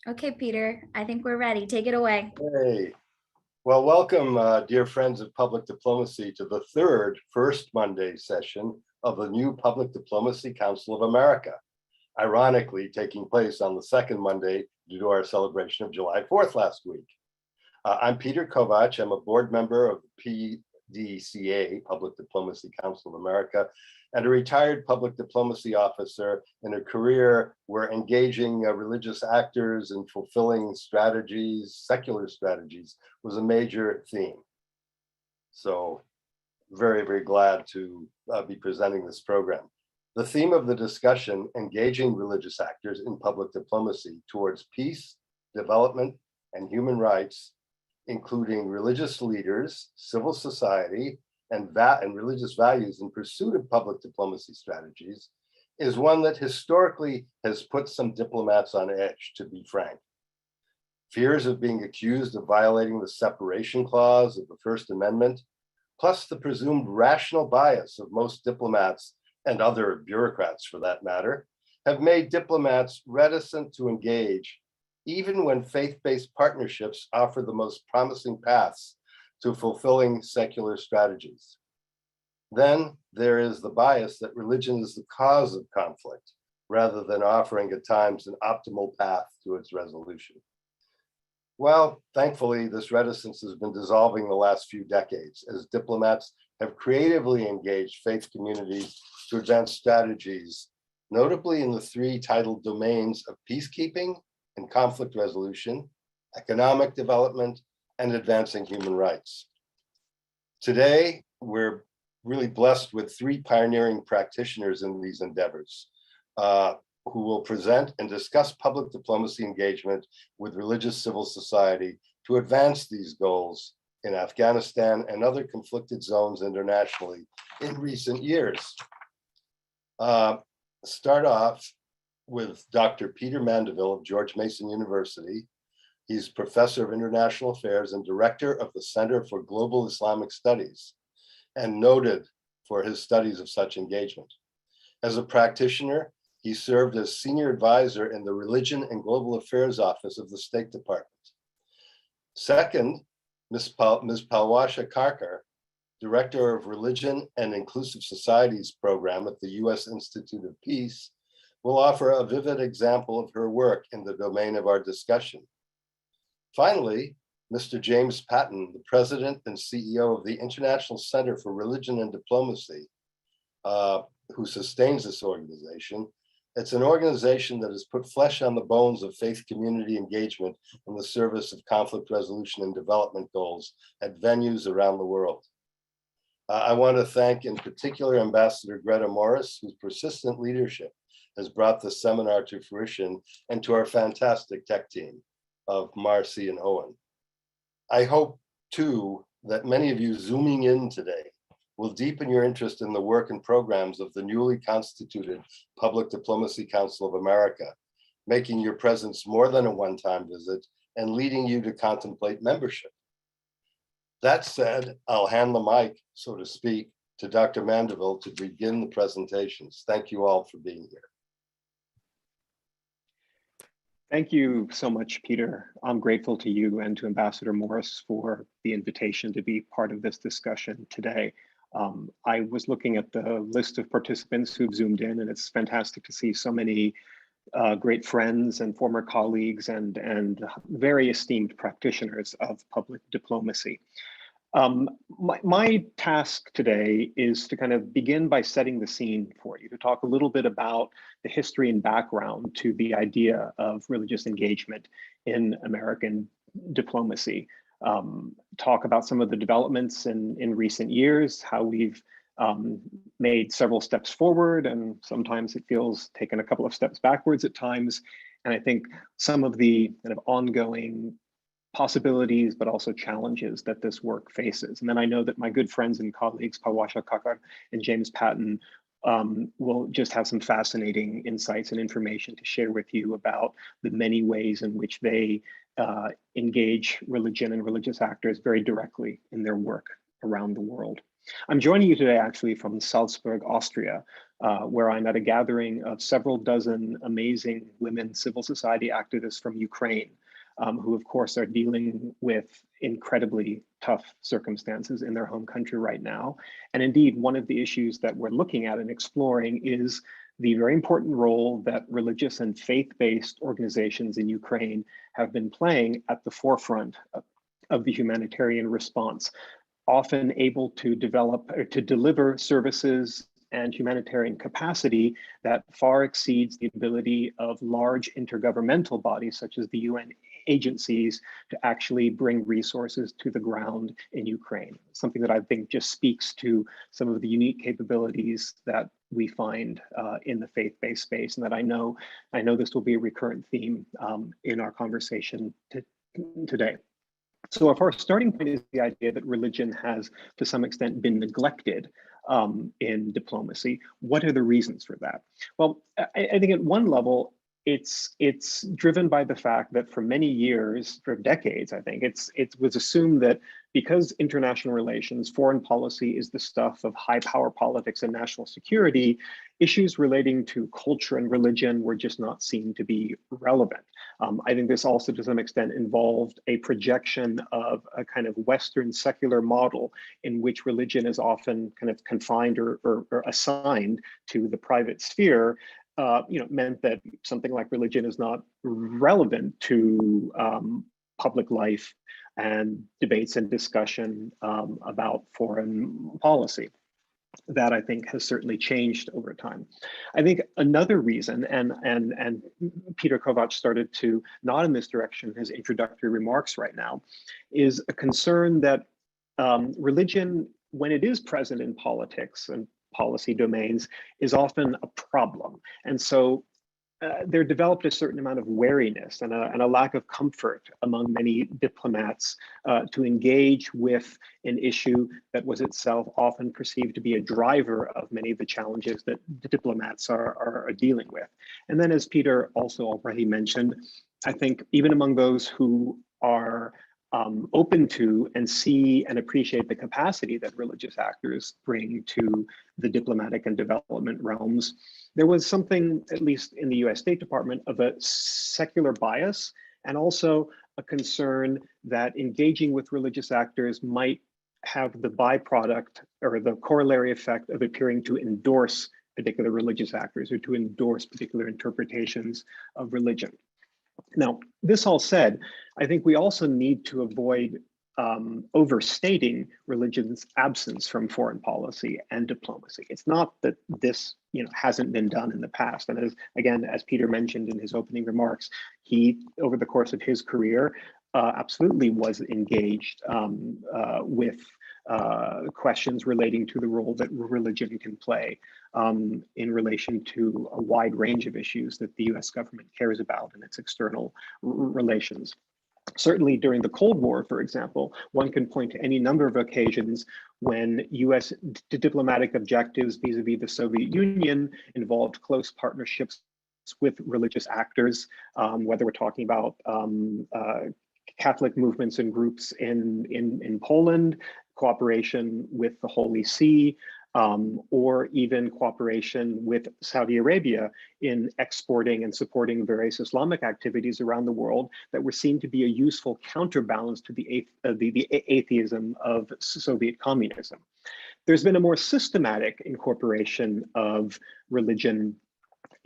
Okay, Peter, I think we're ready. Take it away. Hey, well, welcome, dear friends of public diplomacy, to the third First Monday session of the new Public Diplomacy Council of America, ironically taking place on the second Monday due to our celebration of July 4th last week. I'm Peter Kovach. I'm a board member of the PDCA, Public Diplomacy Council of America, and a retired public diplomacy officer in a career where engaging religious actors and fulfilling strategies, secular strategies, was a major theme. So very, very glad to be presenting this program. The theme of the discussion, engaging religious actors in public diplomacy towards peace, development, and human rights, including religious leaders, civil society, and religious values in pursuit of public diplomacy strategies, is one that historically has put some diplomats on edge, to be frank. Fears of being accused of violating the separation clause of the First Amendment, plus the presumed rational bias of most diplomats and other bureaucrats for that matter, have made diplomats reticent to engage, even when faith-based partnerships offer the most promising paths to fulfilling secular strategies. Then there is the bias that religion is the cause of conflict, rather than offering at times an optimal path to its resolution. Well, thankfully, this reticence has been dissolving the last few decades as diplomats have creatively engaged faith communities to advance strategies, notably in the three titled domains of peacekeeping and conflict resolution, economic development, and advancing human rights. Today, we're really blessed with three pioneering practitioners in these endeavors who will present and discuss public diplomacy engagement with religious civil society to advance these goals in Afghanistan and other conflicted zones internationally in recent years. Start off with Dr. Peter Mandaville of George Mason University. He's professor of international affairs and director of the Center for Global Islamic Studies, and noted for his studies of such engagement. As a practitioner, he served as senior advisor in the Religion and Global Affairs Office of the State Department. Second, Ms. Palwasha Kakar, Director of Religion and Inclusive Societies Program at the U.S. Institute of Peace, will offer a vivid example of her work in the domain of our discussion. Finally, Mr. James Patton, the president and CEO of the International Center for Religion and Diplomacy, who sustains this organization. It's an organization that has put flesh on the bones of faith community engagement in the service of conflict resolution and development goals at venues around the world. I want to thank in particular Ambassador Greta Morris, whose persistent leadership has brought this seminar to fruition, and to our fantastic tech team of Marcy and Owen. I hope too that many of you zooming in today will deepen your interest in the work and programs of the newly constituted Public Diplomacy Council of America, making your presence more than a one-time visit and leading you to contemplate membership. That said, I'll hand the mic, so to speak, to Dr. Mandaville to begin the presentations. Thank you all for being here. Thank you so much, Peter. I'm grateful to you and to Ambassador Morris for the invitation to be part of this discussion today. I was looking at the list of participants who've zoomed in, and it's fantastic to see so many great friends and former colleagues and very esteemed practitioners of public diplomacy. My task today is to kind of begin by setting the scene for you, to talk a little bit about the history and background to the idea of religious engagement in American diplomacy. Talk about some of the developments in recent years, how we've made several steps forward, and sometimes it feels taken a couple of steps backwards at times. And I think some of the kind of ongoing possibilities, but also challenges that this work faces. And then I know that my good friends and colleagues, Palwasha Kakar and James Patton, will just have some fascinating insights and information to share with you about the many ways in which they engage religion and religious actors very directly in their work around the world. I'm joining you today actually from Salzburg, Austria, where I'm at a gathering of several dozen amazing women civil society activists from Ukraine, who of course are dealing with incredibly tough circumstances in their home country right now. And indeed, one of the issues that we're looking at and exploring is the very important role that religious and faith-based organizations in Ukraine have been playing at the forefront of the humanitarian response, often able to develop or to deliver services and humanitarian capacity that far exceeds the ability of large intergovernmental bodies such as the UN agencies to actually bring resources to the ground in Ukraine. Something that I think just speaks to some of the unique capabilities that we find in the faith-based space, and that I know this will be a recurrent theme in our conversation today. So if our starting point is the idea that religion has, to some extent, been neglected in diplomacy, what are the reasons for that? Well, I think at one level, it's driven by the fact that for many years, for decades, I think, it was assumed that because international relations, foreign policy is the stuff of high power politics and national security, issues relating to culture and religion were just not seen to be relevant. I think this also to some extent involved a projection of a kind of Western secular model in which religion is often kind of confined or assigned to the private sphere. Meant that something like religion is not relevant to public life and debates and discussion about foreign policy. That I think has certainly changed over time. I think another reason, and Peter Kovacs started to nod in this direction in his introductory remarks right now, is a concern that religion, when it is present in politics and policy domains, is often a problem. And so there developed a certain amount of wariness and a lack of comfort among many diplomats to engage with an issue that was itself often perceived to be a driver of many of the challenges that the diplomats are dealing with. And then, as Peter also already mentioned, I think even among those who are open to and see and appreciate the capacity that religious actors bring to the diplomatic and development realms, there was something, at least in the US State Department, of a secular bias and also a concern that engaging with religious actors might have the byproduct or the corollary effect of appearing to endorse particular religious actors or to endorse particular interpretations of religion. Now, this all said, I think we also need to avoid overstating religion's absence from foreign policy and diplomacy. It's not that this hasn't been done in the past. And as Peter mentioned in his opening remarks, he, over the course of his career, absolutely was engaged with questions relating to the role that religion can play in relation to a wide range of issues that the US government cares about in its external relations. Certainly during the Cold War, for example, one can point to any number of occasions when US diplomatic objectives vis-a-vis the Soviet Union involved close partnerships with religious actors, whether we're talking about Catholic movements and groups in Poland, cooperation with the Holy See, or even cooperation with Saudi Arabia in exporting and supporting various Islamic activities around the world that were seen to be a useful counterbalance to the atheism of Soviet communism. There's been a more systematic incorporation of religion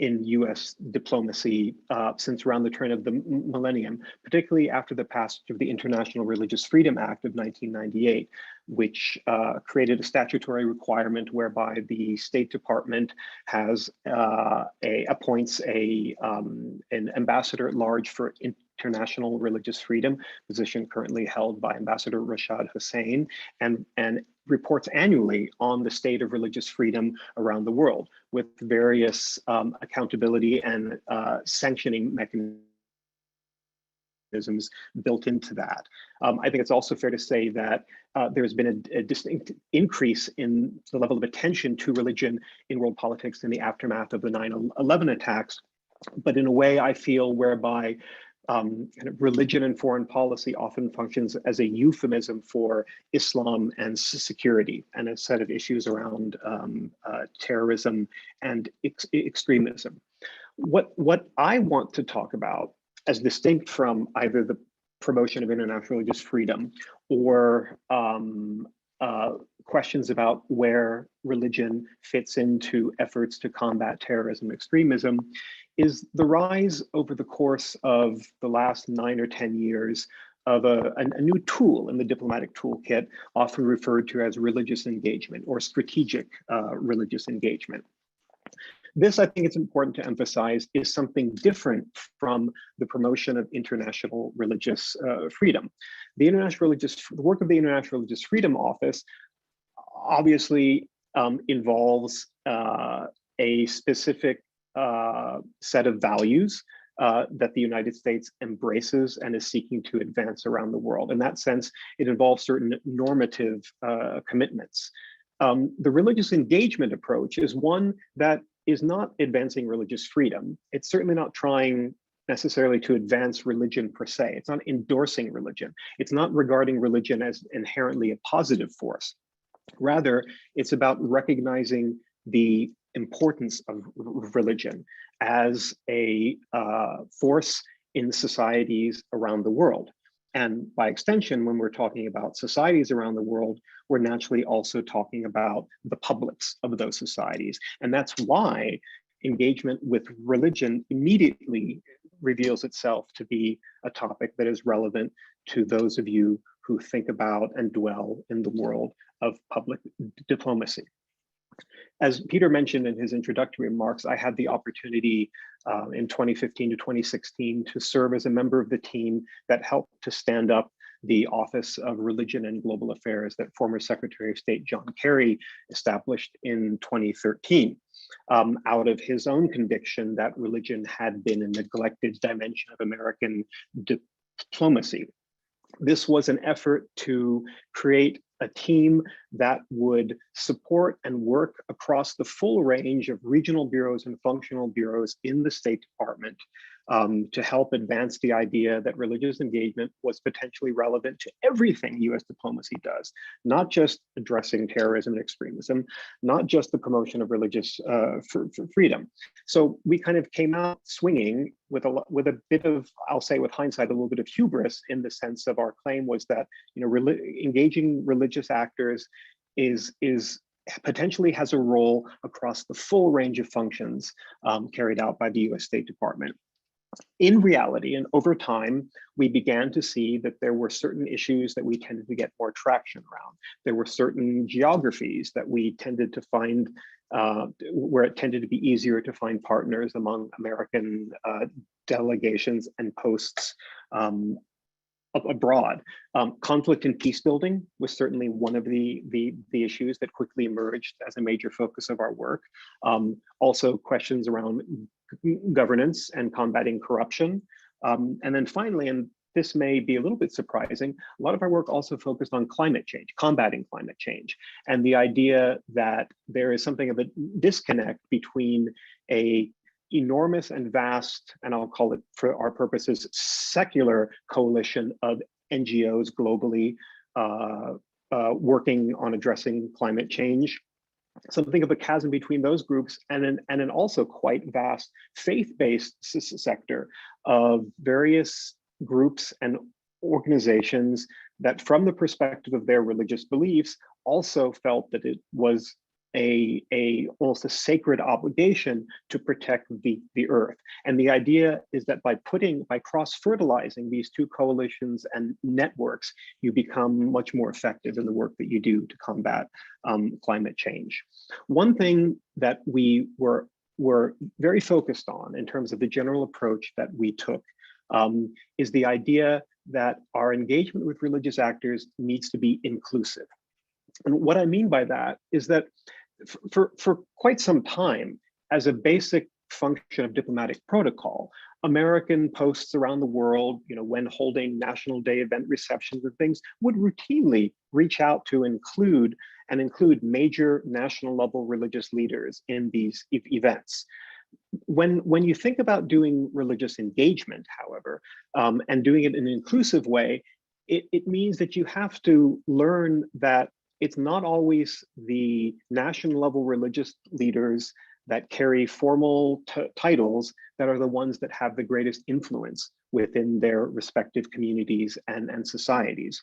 in US diplomacy since around the turn of the millennium, particularly after the passage of the International Religious Freedom Act of 1998, which created a statutory requirement whereby the State Department has appoints an ambassador at large for international religious freedom, position currently held by Ambassador Rashad Hussain, and reports annually on the state of religious freedom around the world with various accountability and sanctioning mechanisms built into that. I think it's also fair to say that there's been a distinct increase in the level of attention to religion in world politics in the aftermath of the 9/11 attacks, but in a way I feel whereby kind of religion and foreign policy often functions as a euphemism for Islam and security, and a set of issues around terrorism and extremism. What I want to talk about, as distinct from either the promotion of international religious freedom or questions about where religion fits into efforts to combat terrorism and extremism, is the rise over the course of the last 9 or 10 years of a new tool in the diplomatic toolkit, often referred to as religious engagement or strategic religious engagement. This, I think it's important to emphasize, is something different from the promotion of international religious freedom. The work of the International Religious Freedom Office obviously involves a specific set of values that the United States embraces and is seeking to advance around the world. In that sense, it involves certain normative commitments. The religious engagement approach is one that is not advancing religious freedom. It's certainly not trying necessarily to advance religion per se. It's not endorsing religion. It's not regarding religion as inherently a positive force. Rather, it's about recognizing the importance of religion as a force in societies around the world. And by extension, when we're talking about societies around the world, we're naturally also talking about the publics of those societies. And that's why engagement with religion immediately reveals itself to be a topic that is relevant to those of you who think about and dwell in the world of public diplomacy. As Peter mentioned in his introductory remarks, I had the opportunity in 2015 to 2016 to serve as a member of the team that helped to stand up the Office of Religion and Global Affairs that former Secretary of State John Kerry established in 2013, out of his own conviction that religion had been a neglected dimension of American diplomacy. This was an effort to create a team that would support and work across the full range of regional bureaus and functional bureaus in the State Department to help advance the idea that religious engagement was potentially relevant to everything US diplomacy does, not just addressing terrorism and extremism, not just the promotion of religious freedom. So we kind of came out swinging with a bit of, I'll say with hindsight, a little bit of hubris, in the sense of our claim was that, you know, engaging religious actors is potentially has a role across the full range of functions carried out by the US State Department. In reality, and over time, we began to see that there were certain issues that we tended to get more traction around. There were certain geographies that we tended to find where it tended to be easier to find partners among American delegations and posts abroad. Conflict and peace building was certainly one of the issues that quickly emerged as a major focus of our work. Also questions around governance and combating corruption. And then finally, and this may be a little bit surprising, a lot of our work also focused on climate change, combating climate change, and the idea that there is something of a disconnect between a enormous and vast, and I'll call it for our purposes, secular coalition of NGOs globally working on addressing climate change, something of a chasm between those groups, and an also quite vast faith-based sector of various groups and organizations that, from the perspective of their religious beliefs, also felt that it was almost a sacred obligation to protect the earth. And the idea is that by cross-fertilizing these two coalitions and networks, you become much more effective in the work that you do to combat climate change. One thing that we were very focused on in terms of the general approach that we took is the idea that our engagement with religious actors needs to be inclusive. And what I mean by that is that for quite some time, as a basic function of diplomatic protocol, American posts around the world, you know, when holding National Day event receptions and things, would routinely reach out to include major national level religious leaders in these events. When you think about doing religious engagement, however, and doing it in an inclusive way, it means that you have to learn that it's not always the national level religious leaders that carry formal titles that are the ones that have the greatest influence within their respective communities and societies.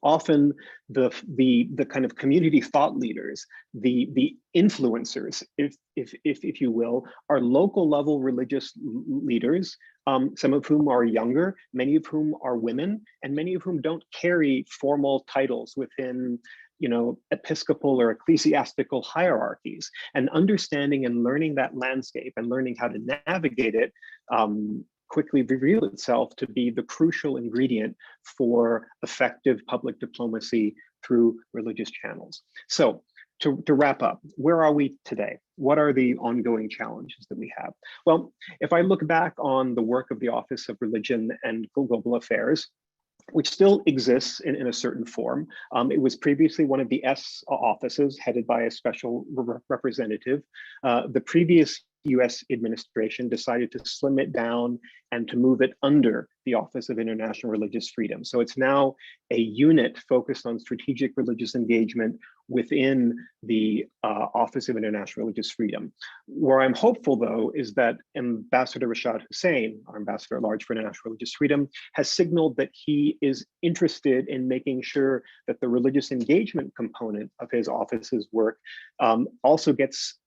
Often the kind of community thought leaders, the influencers, if you will, are local level religious leaders, some of whom are younger, many of whom are women, and many of whom don't carry formal titles within, you know, episcopal or ecclesiastical hierarchies. And understanding and learning that landscape and learning how to navigate it quickly reveal itself to be the crucial ingredient for effective public diplomacy through religious channels. So to wrap up, where are we today? What are the ongoing challenges that we have? Well, if I look back on the work of the Office of Religion and Global Affairs, which still exists in a certain form. It was previously one of the S offices headed by a special representative. The previous US administration decided to slim it down and to move it under the Office of International Religious Freedom. So it's now a unit focused on strategic religious engagement within the Office of International Religious Freedom. Where I'm hopeful, though, is that Ambassador Rashad Hussain, our Ambassador at Large for International Religious Freedom, has signaled that he is interested in making sure that the religious engagement component of his office's work also gets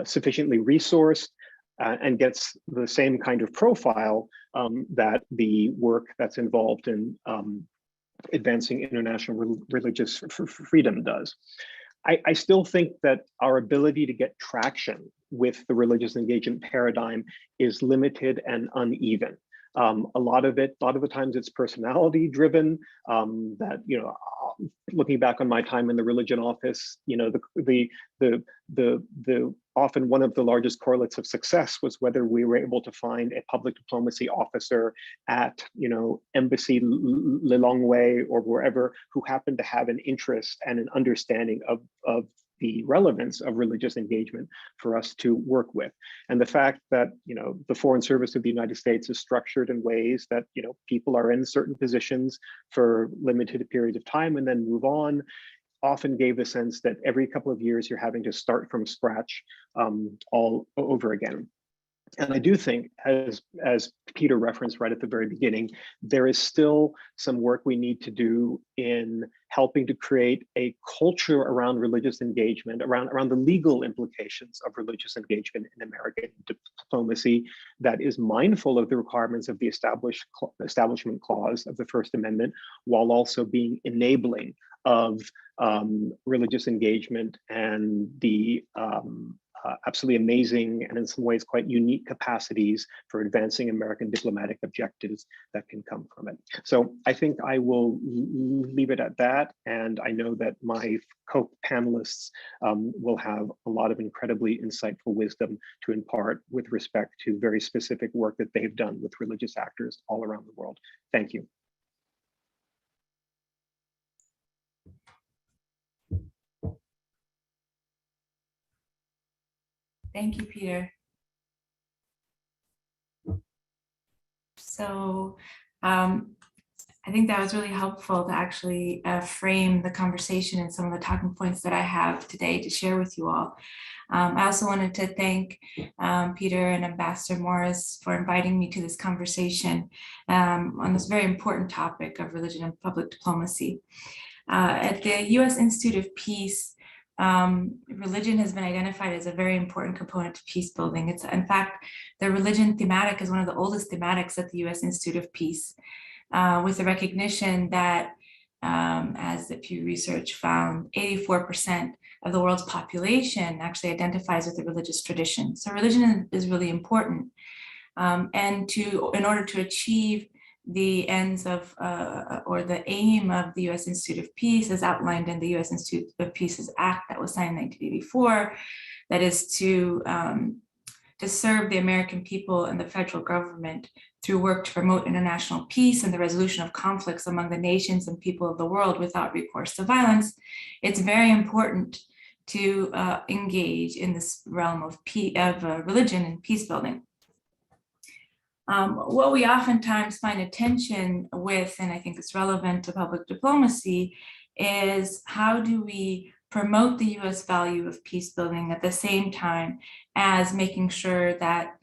sufficiently resourced and gets the same kind of profile that the work that's involved in advancing international religious freedom does. I still think that our ability to get traction with the religious engagement paradigm is limited and uneven. A lot of the times it's personality driven, that, you know, looking back on my time in the religion office, you know, the often one of the largest correlates of success was whether we were able to find a public diplomacy officer at, you know, Embassy Lilongwe or wherever, who happened to have an interest and an understanding of the relevance of religious engagement for us to work with. And the fact that, you know, the Foreign Service of the United States is structured in ways that, you know, people are in certain positions for limited periods of time and then move on, often gave the sense that every couple of years you're having to start from scratch all over again. And I do think, as Peter referenced right at the very beginning, there is still some work we need to do in helping to create a culture around religious engagement, around the legal implications of religious engagement in American diplomacy that is mindful of the requirements of the Establishment Clause of the First Amendment, while also being enabling of religious engagement and the absolutely amazing and in some ways quite unique capacities for advancing American diplomatic objectives that can come from it. So I think I will leave it at that. And I know that my co-panelists will have a lot of incredibly insightful wisdom to impart with respect to very specific work that they've done with religious actors all around the world. Thank you. Thank you, Peter. So I think that was really helpful to actually frame the conversation and some of the talking points that I have today to share with you all. I also wanted to thank Peter and Ambassador Morris for inviting me to this conversation on this very important topic of religion and public diplomacy. At the U.S. Institute of Peace, religion has been identified as a very important component to peace building. It's, in fact, the religion thematic is one of the oldest thematics at the U.S. Institute of Peace, with the recognition that, as the Pew Research found, 84% of the world's population actually identifies with the religious tradition. So religion is really important. And in order to achieve the ends of, or the aim of the U.S. Institute of Peace as outlined in the U.S. Institute of Peace's Act that was signed in 1984, that is to serve the American people and the federal government through work to promote international peace and the resolution of conflicts among the nations and people of the world without recourse to violence. It's very important to engage in this realm of religion and peace building. What we oftentimes find attention with, and I think it's relevant to public diplomacy, is how do we promote the US value of peace building at the same time as making sure that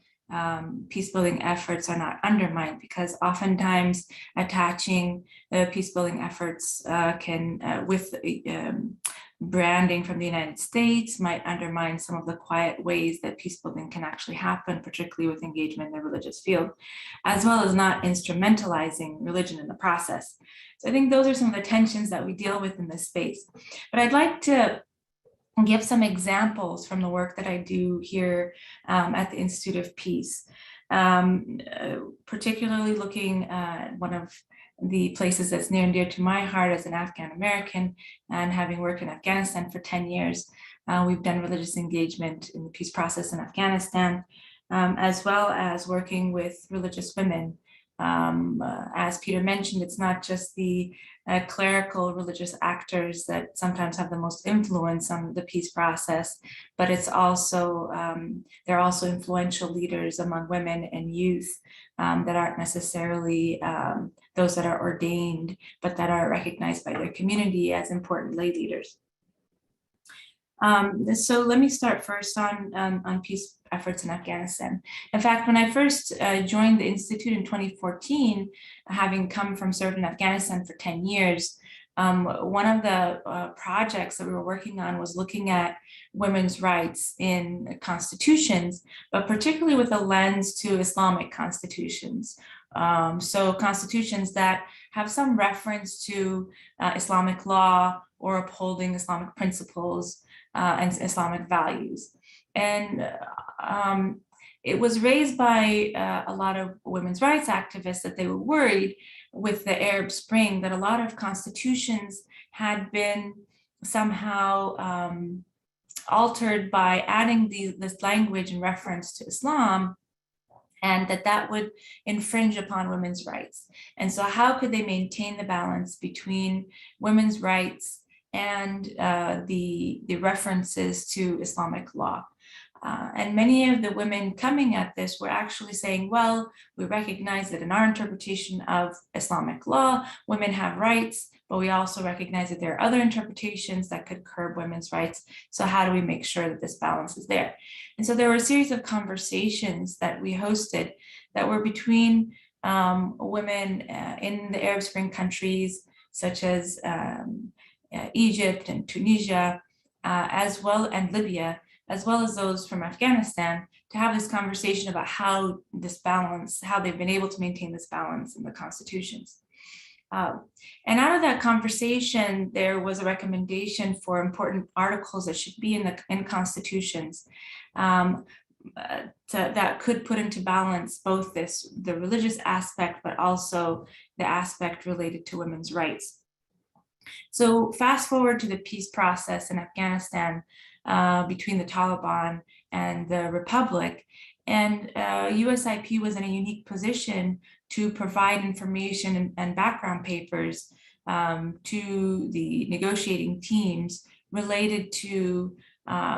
peace building efforts are not undermined, because oftentimes attaching peace building efforts with branding from the United States might undermine some of the quiet ways that peace building can actually happen, particularly with engagement in the religious field, as well as not instrumentalizing religion in the process. So I think those are some of the tensions that we deal with in this space. But I'd like to give some examples from the work that I do here at the Institute of Peace, particularly looking at one of the places that's near and dear to my heart as an Afghan American, and having worked in Afghanistan for 10 years. We've done religious engagement in the peace process in Afghanistan, as well as working with religious women. As Peter mentioned, it's not just the clerical religious actors that sometimes have the most influence on the peace process, but it's also, they're also influential leaders among women and youth that aren't necessarily those that are ordained, but that are recognized by their community as important lay leaders. So let me start first on peace efforts in Afghanistan. In fact, when I first joined the Institute in 2014, having come from serving in Afghanistan for 10 years, one of the projects that we were working on was looking at women's rights in constitutions, but particularly with a lens to Islamic constitutions. So constitutions that have some reference to Islamic law or upholding Islamic principles and Islamic values. And it was raised by a lot of women's rights activists that they were worried with the Arab Spring that a lot of constitutions had been somehow altered by adding this language in reference to Islam, and that would infringe upon women's rights. And so how could they maintain the balance between women's rights and the references to Islamic law? And many of the women coming at this were actually saying, well, we recognize that in our interpretation of Islamic law, women have rights, but we also recognize that there are other interpretations that could curb women's rights. So how do we make sure that this balance is there? And so there were a series of conversations that we hosted that were between women in the Arab Spring countries, such as Egypt and Tunisia, and Libya, as well as those from Afghanistan, to have this conversation about how they've been able to maintain this balance in the constitutions. And out of that conversation, there was a recommendation for important articles that should be in constitutions that could put into balance both the religious aspect, but also the aspect related to women's rights. So fast forward to the peace process in Afghanistan between the Taliban and the Republic, and USIP was in a unique position to provide information and background papers to the negotiating teams related to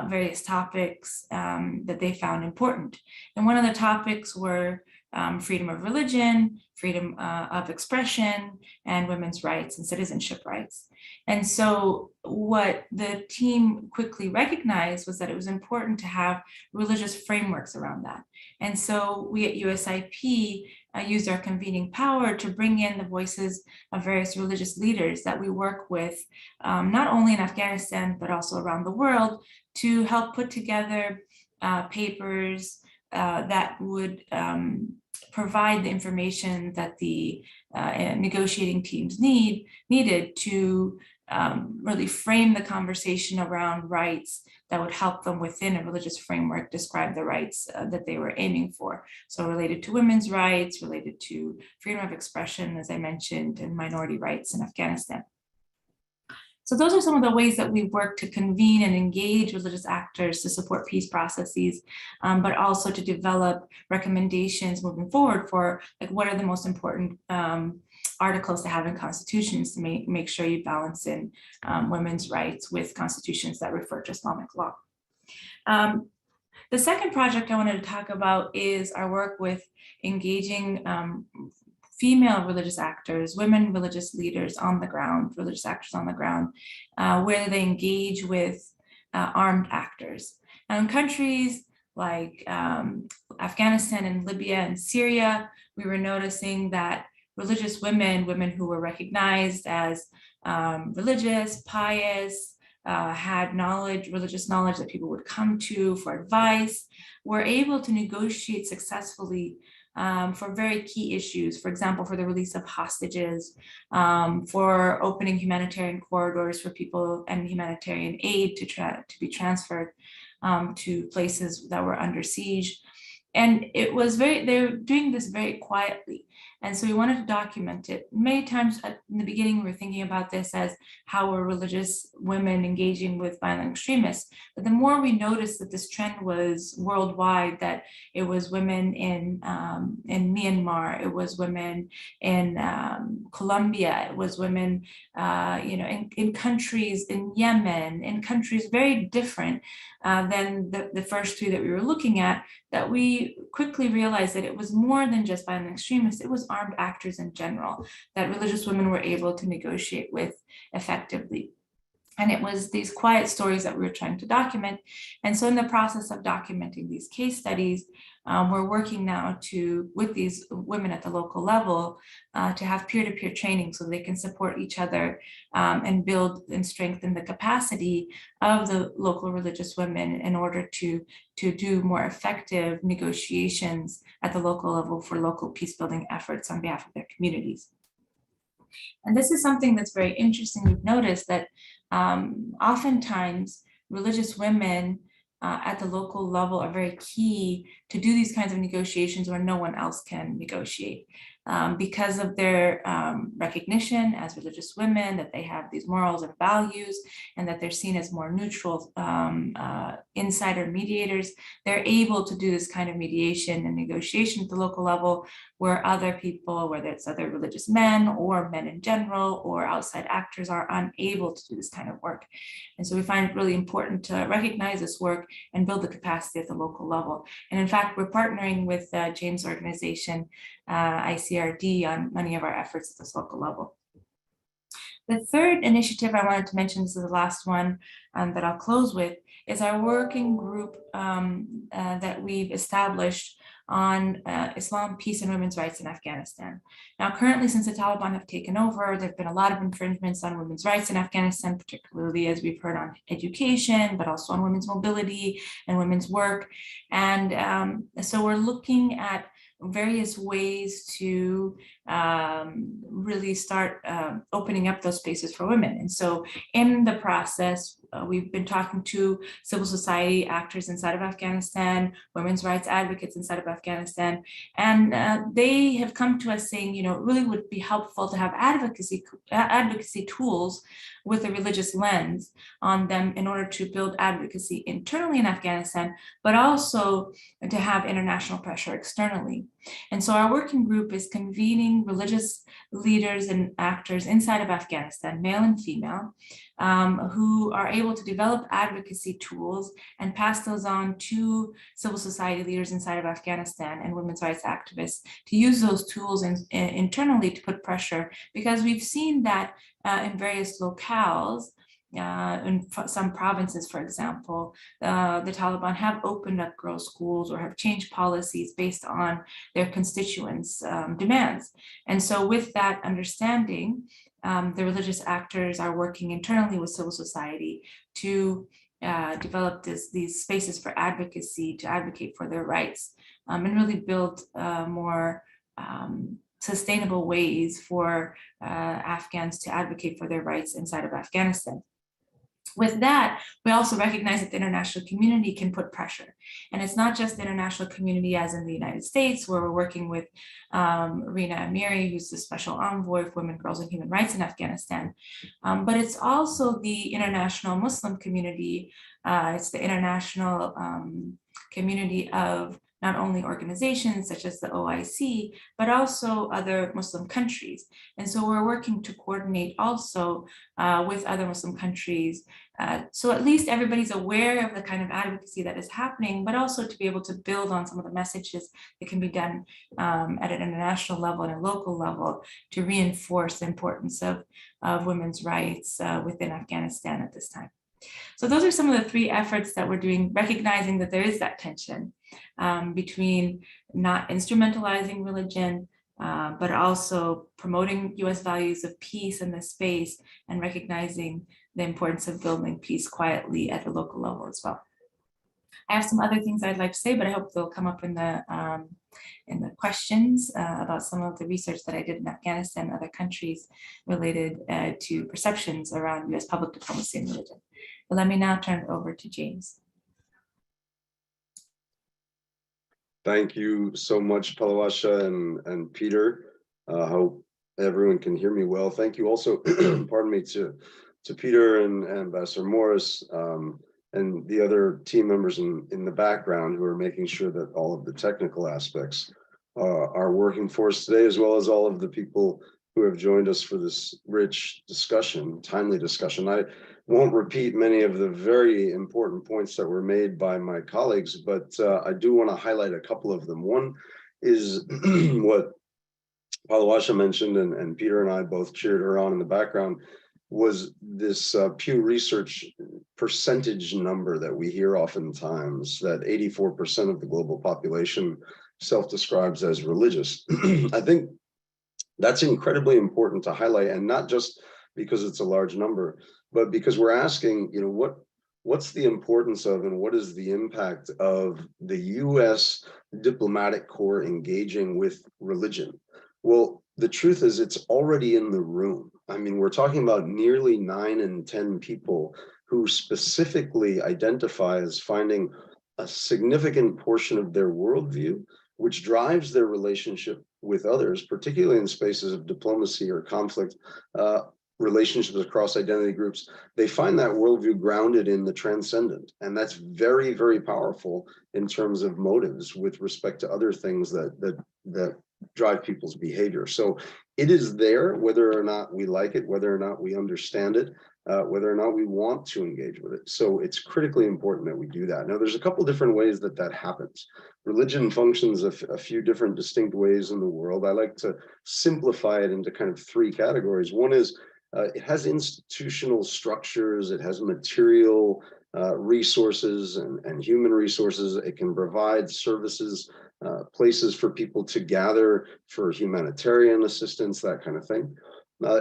various topics that they found important. And one of the topics were freedom of religion, freedom of expression, and women's rights and citizenship rights. And so what the team quickly recognized was that it was important to have religious frameworks around that. And so we at USIP used our convening power to bring in the voices of various religious leaders that we work with, not only in Afghanistan, but also around the world, to help put together papers that would provide the information that the negotiating teams needed to really frame the conversation around rights that would help them within a religious framework describe the rights that they were aiming for. So related to women's rights, related to freedom of expression, as I mentioned, and minority rights in Afghanistan. So those are some of the ways that we work to convene and engage religious actors to support peace processes, but also to develop recommendations moving forward for like what are the most important articles to have in constitutions to make sure you balance in women's rights with constitutions that refer to Islamic law. The second project I wanted to talk about is our work with engaging female religious actors, women religious leaders on the ground, religious actors on the ground, where they engage with armed actors. Now, in countries like Afghanistan and Libya and Syria, we were noticing that religious women who were recognized as religious, pious, had knowledge, religious knowledge that people would come to for advice, were able to negotiate successfully for very key issues, for example, for the release of hostages, for opening humanitarian corridors for people and humanitarian aid to be transferred to places that were under siege. And it was they were doing this very quietly. And so we wanted to document it. Many times in the beginning, we were thinking about this as how were religious women engaging with violent extremists. But the more we noticed that this trend was worldwide, that it was women in Myanmar, it was women in Colombia, it was women in countries in Yemen, in countries very different than the first three that we were looking at, that we quickly realized that it was more than just violent extremists, it was armed actors in general that religious women were able to negotiate with effectively. And it was these quiet stories that we were trying to document. And so in the process of documenting these case studies, we're working now with these women at the local level to have peer-to-peer training so they can support each other and build and strengthen the capacity of the local religious women in order to do more effective negotiations at the local level for local peace-building efforts on behalf of their communities. And this is something that's very interesting. We've noticed that oftentimes religious women at the local level are very key to do these kinds of negotiations where no one else can negotiate. Because of their recognition as religious women, that they have these morals and values, and that they're seen as more neutral insider mediators, they're able to do this kind of mediation and negotiation at the local level where other people, whether it's other religious men or men in general or outside actors, are unable to do this kind of work. And so we find it really important to recognize this work and build the capacity at the local level. And in fact, we're partnering with James' organization, ICRD, on many of our efforts at this local level. The third initiative I wanted to mention, this is the last one that I'll close with, is our working group that we've established on Islam, peace, and women's rights in Afghanistan. Now, currently, since the Taliban have taken over, there have been a lot of infringements on women's rights in Afghanistan, particularly as we've heard on education, but also on women's mobility and women's work. And so we're looking at various ways to really start opening up those spaces for women. And so in the process, we've been talking to civil society actors inside of Afghanistan, women's rights advocates inside of Afghanistan, and they have come to us saying, it really would be helpful to have advocacy tools with a religious lens on them in order to build advocacy internally in Afghanistan, but also to have international pressure externally. And so our working group is convening religious leaders and actors inside of Afghanistan, male and female, who are able to develop advocacy tools and pass those on to civil society leaders inside of Afghanistan and women's rights activists to use those tools internally to put pressure, because we've seen that in various locales, in some provinces, for example, the Taliban have opened up girls' schools or have changed policies based on their constituents' demands. And so with that understanding, the religious actors are working internally with civil society to develop these spaces for advocacy, to advocate for their rights, and really build more sustainable ways for Afghans to advocate for their rights inside of Afghanistan. With that, we also recognize that the international community can put pressure. And it's not just the international community as in the United States, where we're working with Rina Amiri, who's the special envoy for women, girls, and human rights in Afghanistan, but it's also the international Muslim community. It's the international community of not only organizations such as the OIC, but also other Muslim countries. And so we're working to coordinate also with other Muslim countries. So at least everybody's aware of the kind of advocacy that is happening, but also to be able to build on some of the messages that can be done at an international level and a local level to reinforce the importance of women's rights within Afghanistan at this time. So those are some of the three efforts that we're doing, recognizing that there is that tension between not instrumentalizing religion, but also promoting US values of peace in this space and recognizing the importance of building peace quietly at the local level as well. I have some other things I'd like to say, but I hope they'll come up in the questions about some of the research that I did in Afghanistan and other countries related to perceptions around US public diplomacy and religion. But let me now turn it over to James. Thank you so much, Palwasha and Peter. I hope everyone can hear me well. Thank you also, pardon me, to Peter and Ambassador Morris and the other team members in the background who are making sure that all of the technical aspects are working for us today, as well as all of the people who have joined us for this rich discussion, timely discussion. I won't repeat many of the very important points that were made by my colleagues, but I do want to highlight a couple of them. One is what Palwasha mentioned, and Peter and I both cheered her on in the background, was this Pew Research percentage number that we hear oftentimes, that 84% of the global population self-describes as religious. I think that's incredibly important to highlight, and not just because it's a large number, but because we're asking, you know, what's the importance of and what is the impact of the US diplomatic corps engaging with religion? Well, the truth is it's already in the room. I mean, we're talking about nearly 9 in 10 people who specifically identify as finding a significant portion of their worldview, which drives their relationship with others, particularly in spaces of diplomacy or conflict, relationships across identity groups. They find that worldview grounded in the transcendent. And that's very, very powerful in terms of motives with respect to other things that drive people's behavior. So it is there, whether or not we like it, whether or not we understand it, whether or not we want to engage with it. So it's critically important that we do that. Now, there's a couple different ways that happens. Religion functions a few different distinct ways in the world. I like to simplify it into kind of 3 categories. One is it has institutional structures, it has material resources and human resources. It can provide services, places for people to gather for humanitarian assistance, that kind of thing.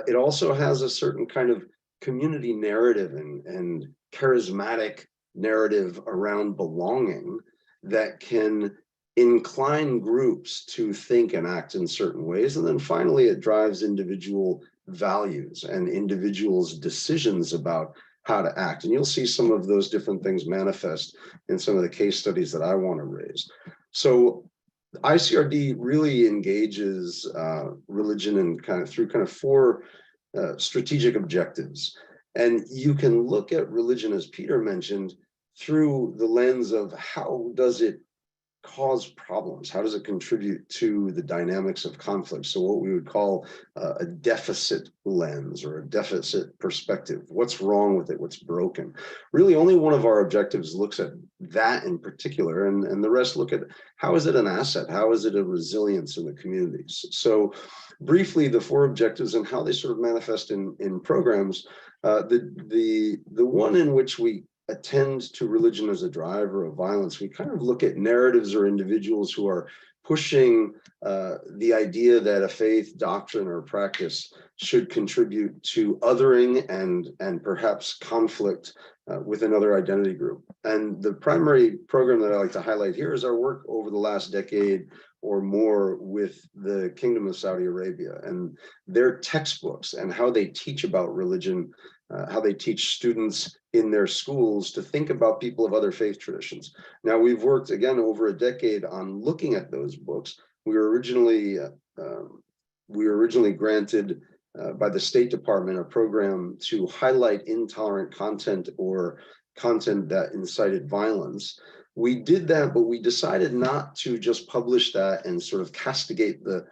It also has a certain kind of community narrative and charismatic narrative around belonging that can incline groups to think and act in certain ways. And then finally, it drives individual values and individuals' decisions about how to act. And you'll see some of those different things manifest in some of the case studies that I want to raise. So ICRD really engages religion and through 4 strategic objectives. And you can look at religion, as Peter mentioned, through the lens of how does it cause problems? How does it contribute to the dynamics of conflict? So what we would call a deficit lens or a deficit perspective. What's wrong with it? What's broken? Really, only one of our objectives looks at that in particular, and the rest look at how is it an asset? How is it a resilience in the communities? So briefly, the 4 objectives and how they sort of manifest in programs. The one in which we attend to religion as a driver of violence, we kind of look at narratives or individuals who are pushing the idea that a faith, doctrine, or practice should contribute to othering and perhaps conflict with another identity group. And the primary program that I like to highlight here is our work over the last decade or more with the Kingdom of Saudi Arabia and their textbooks and how they teach about religion, how they teach students in their schools to think about people of other faith traditions. Now, we've worked again over a decade on looking at those books. We were originally granted by the State Department a program to highlight intolerant content or content that incited violence. We did that, but we decided not to just publish that and sort of castigate the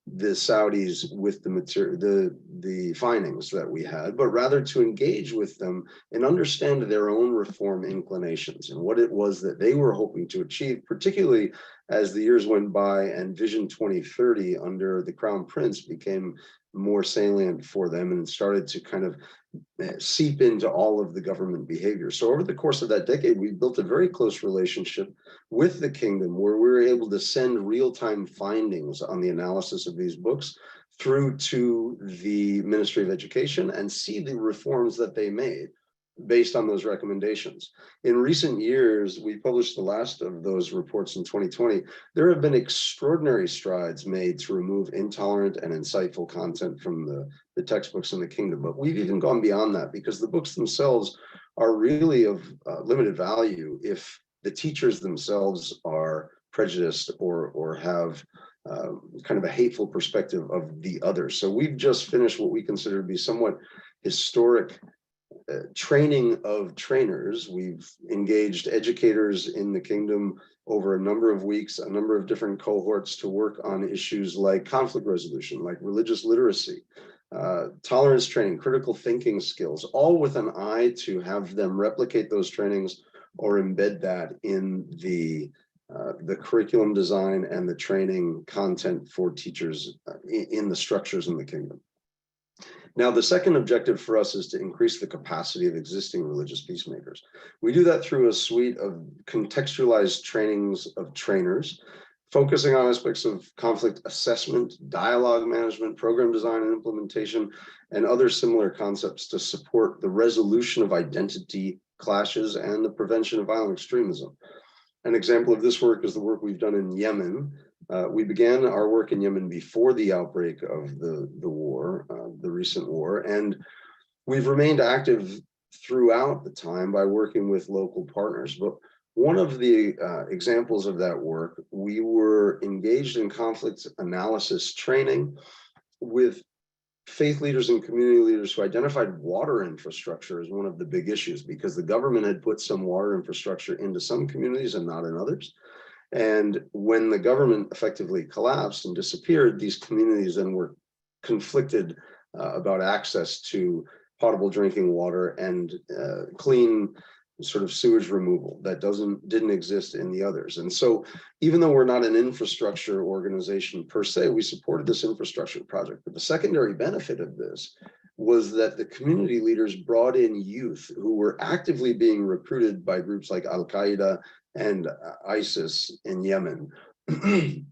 Saudis with the material, the findings that we had, but rather to engage with them and understand their own reform inclinations and what it was that they were hoping to achieve, particularly as the years went by and Vision 2030 under the Crown Prince became more salient for them and started to kind of seep into all of the government behavior. So over the course of that decade, we built a very close relationship with the kingdom where we were able to send real-time findings on the analysis of these books through to the Ministry of Education and see the reforms that they made based on those recommendations. In recent years, we published the last of those reports in 2020. There have been extraordinary strides made to remove intolerant and insightful content from the textbooks in the kingdom, but we've even gone beyond that because the books themselves are really of limited value if the teachers themselves are prejudiced or have kind of a hateful perspective of the other. So we've just finished what we consider to be somewhat historic training of trainers. We've engaged educators in the kingdom over a number of weeks, a number of different cohorts to work on issues like conflict resolution, like religious literacy, tolerance training, critical thinking skills, all with an eye to have them replicate those trainings or embed that in the curriculum design and the training content for teachers in the structures in the kingdom. Now, the second objective for us is to increase the capacity of existing religious peacemakers. We do that through a suite of contextualized trainings of trainers, focusing on aspects of conflict assessment, dialogue management, program design and implementation, and other similar concepts to support the resolution of identity clashes and the prevention of violent extremism. An example of this work is the work we've done in Yemen. We began our work in Yemen before the outbreak of the war, the recent war, and we've remained active throughout the time by working with local partners. But one of the examples of that work, we were engaged in conflict analysis training with faith leaders and community leaders who identified water infrastructure as one of the big issues because the government had put some water infrastructure into some communities and not in others. And when the government effectively collapsed and disappeared, these communities then were conflicted about access to potable drinking water and clean sort of sewage removal that didn't exist in the others. And so even though we're not an infrastructure organization per se, we supported this infrastructure project. But the secondary benefit of this was that the community leaders brought in youth who were actively being recruited by groups like Al-Qaeda and ISIS in Yemen. And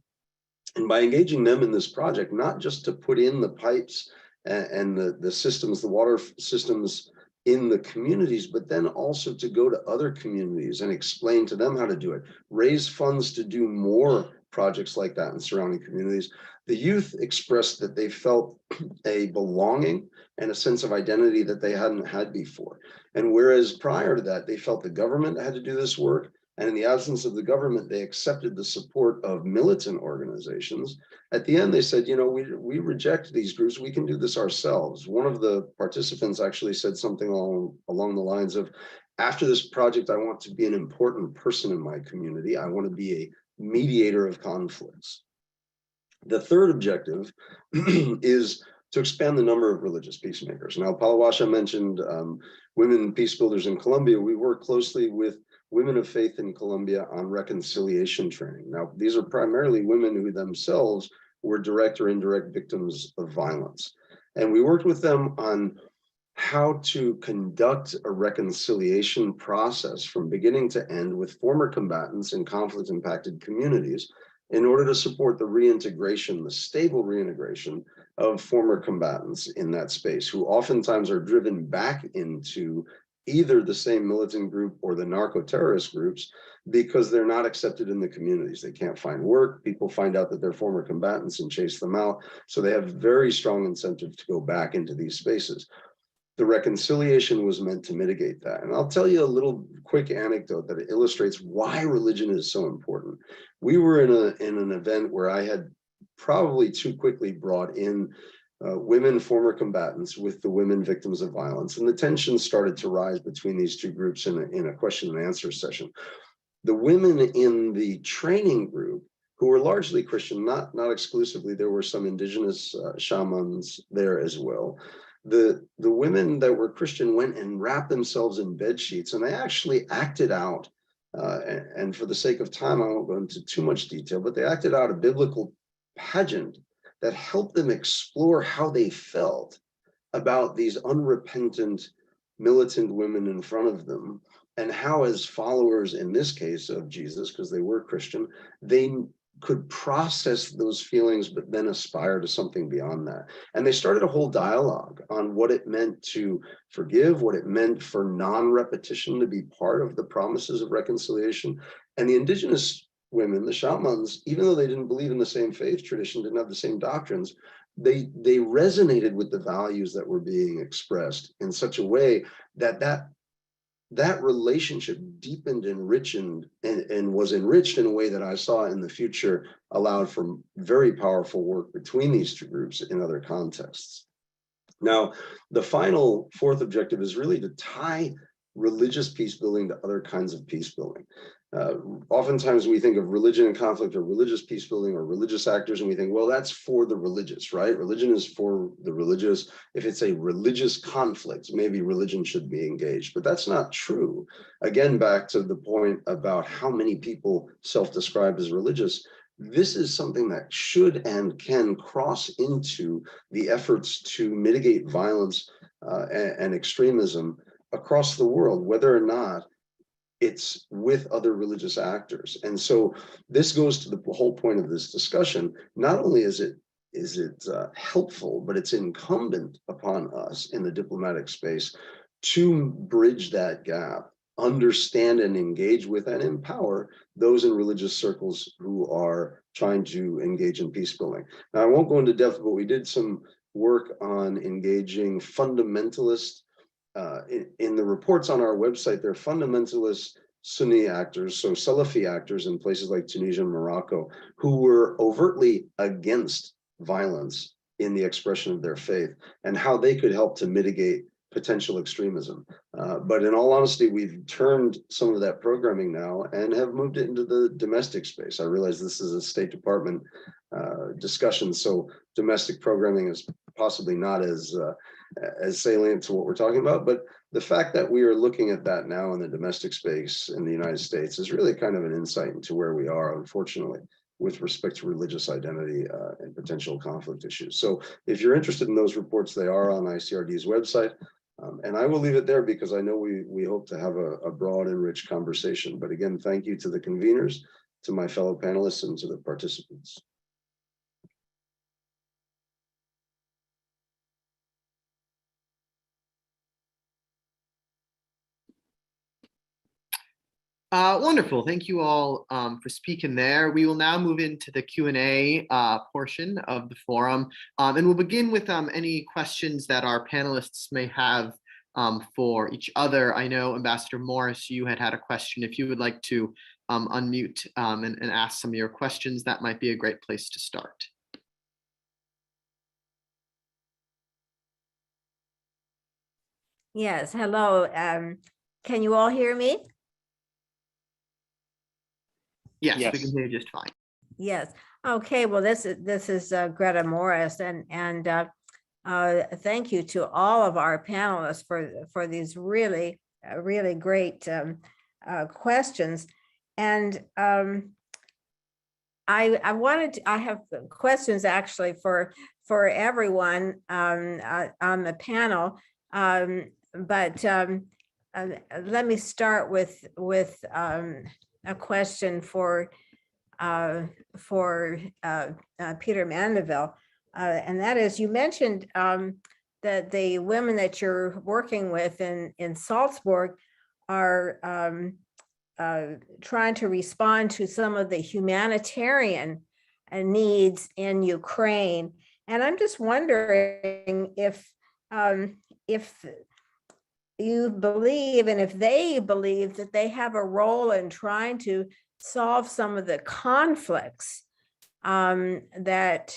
by engaging them in this project, not just to put in the pipes and the systems, the water systems in the communities, but then also to go to other communities and explain to them how to do it, raise funds to do more projects like that in surrounding communities. The youth expressed that they felt a belonging and a sense of identity that they hadn't had before. And whereas prior to that, they felt the government had to do this work, and in the absence of the government, they accepted the support of militant organizations. At the end, they said, you know, we reject these groups. We can do this ourselves. One of the participants actually said something along the lines of, after this project, I want to be an important person in my community. I want to be a mediator of conflicts. The third objective is to expand the number of religious peacemakers. Now, Palwasha mentioned women peace builders in Colombia. We work closely with women of faith in Colombia on reconciliation training. Now, these are primarily women who themselves were direct or indirect victims of violence. And we worked with them on how to conduct a reconciliation process from beginning to end with former combatants in conflict-impacted communities in order to support the reintegration, the stable reintegration of former combatants in that space, who oftentimes are driven back into either the same militant group or the narco-terrorist groups because they're not accepted in the communities. They can't find work. People find out that they're former combatants and chase them out. So they have very strong incentive to go back into these spaces. The reconciliation was meant to mitigate that. And I'll tell you a little quick anecdote that illustrates why religion is so important. We were in an event where I had probably too quickly brought in women former combatants with the women victims of violence, and the tension started to rise between these two groups in a question and answer session. The women in the training group, who were largely Christian, not exclusively, there were some indigenous shamans there as well. The women that were Christian went and wrapped themselves in bed sheets, and they actually acted out, and for the sake of time, I won't go into too much detail, but they acted out a biblical pageant that helped them explore how they felt about these unrepentant, militant women in front of them, and how, as followers in this case of Jesus, because they were Christian, they could process those feelings, but then aspire to something beyond that. And they started a whole dialogue on what it meant to forgive, what it meant for non-repetition to be part of the promises of reconciliation. And the indigenous women, the shamans, even though they didn't believe in the same faith tradition, didn't have the same doctrines, they resonated with the values that were being expressed in such a way that relationship deepened, enriched, and was enriched in a way that I saw in the future allowed for very powerful work between these two groups in other contexts. Now, the final fourth objective is really to tie religious peace building to other kinds of peace building. Oftentimes we think of religion and conflict or religious peace building or religious actors, and we think, well, that's for the religious, right? Religion is for the religious. If it's a religious conflict, maybe religion should be engaged, but that's not true. Again, back to the point about how many people self-describe as religious, this is something that should and can cross into the efforts to mitigate violence and extremism across the world, whether or not it's with other religious actors. And so this goes to the whole point of this discussion. Not only is it helpful, but it's incumbent upon us in the diplomatic space to bridge that gap, understand and engage with and empower those in religious circles who are trying to engage in peace building. Now, I won't go into depth, but we did some work on engaging fundamentalist. In the reports on our website, they're fundamentalist Sunni actors, so Salafi actors in places like Tunisia and Morocco, who were overtly against violence in the expression of their faith and how they could help to mitigate potential extremism. But in all honesty, we've turned some of that programming now and have moved it into the domestic space. I realize this is a State Department discussion, so domestic programming is possibly not as salient to what we're talking about, but the fact that we are looking at that now in the domestic space in the United States is really kind of an insight into where we are, unfortunately, with respect to religious identity and potential conflict issues. So if you're interested in those reports, they are on ICRD's website. And I will leave it there because I know we hope to have a broad and rich conversation. But again, thank you to the conveners, to my fellow panelists, and to the participants. Wonderful. Thank you all for speaking there. We will now move into the Q&A portion of the forum. And we'll begin with any questions that our panelists may have for each other. I know, Ambassador Morris, you had a question. If you would like to unmute and ask some of your questions, that might be a great place to start. Yes, hello. Can you all hear me? Yes, Yes. we can hear you just fine. Yes. Okay. Well, this is Greta Morris, and thank you to all of our panelists for these really great questions. And I have questions actually for everyone on the panel, but let me start with a question for Peter Mandaville, and that is, you mentioned that the women that you're working with in Salzburg are trying to respond to some of the humanitarian needs in Ukraine, and I'm just wondering if you believe, and if they believe, that they have a role in trying to solve some of the conflicts that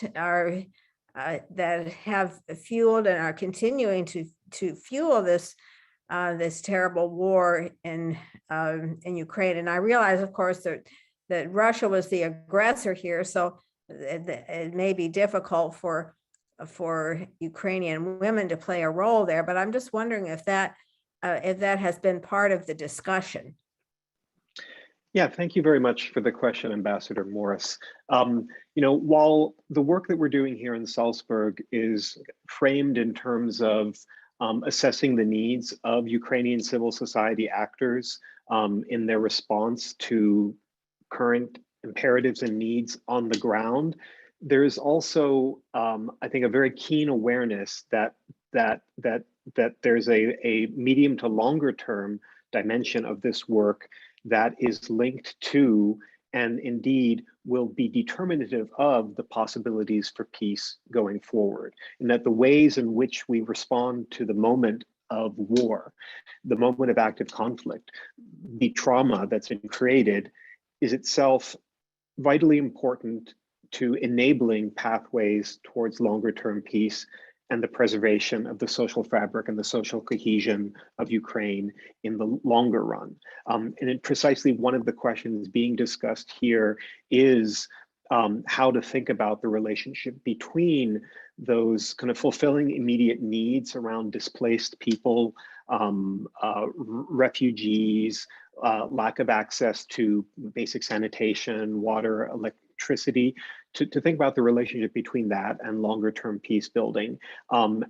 have fueled and are continuing to fuel this this terrible war in Ukraine. And I realize, of course, that Russia was the aggressor here, so it may be difficult for Ukrainian women to play a role there. But I'm just wondering if that has been part of the discussion. Yeah, thank you very much for the question, Ambassador Morris. While the work that we're doing here in Salzburg is framed in terms of assessing the needs of Ukrainian civil society actors in their response to current imperatives and needs on the ground, there's also, I think, a very keen awareness that there's a medium to longer term dimension of this work that is linked to and indeed will be determinative of the possibilities for peace going forward. And that the ways in which we respond to the moment of war, the moment of active conflict, the trauma that's been created is itself vitally important to enabling pathways towards longer term peace and the preservation of the social fabric and the social cohesion of Ukraine in the longer run. And precisely one of the questions being discussed here is how to think about the relationship between those kind of fulfilling immediate needs around displaced people, refugees, lack of access to basic sanitation, water, electricity, to think about the relationship between that and longer term peace building,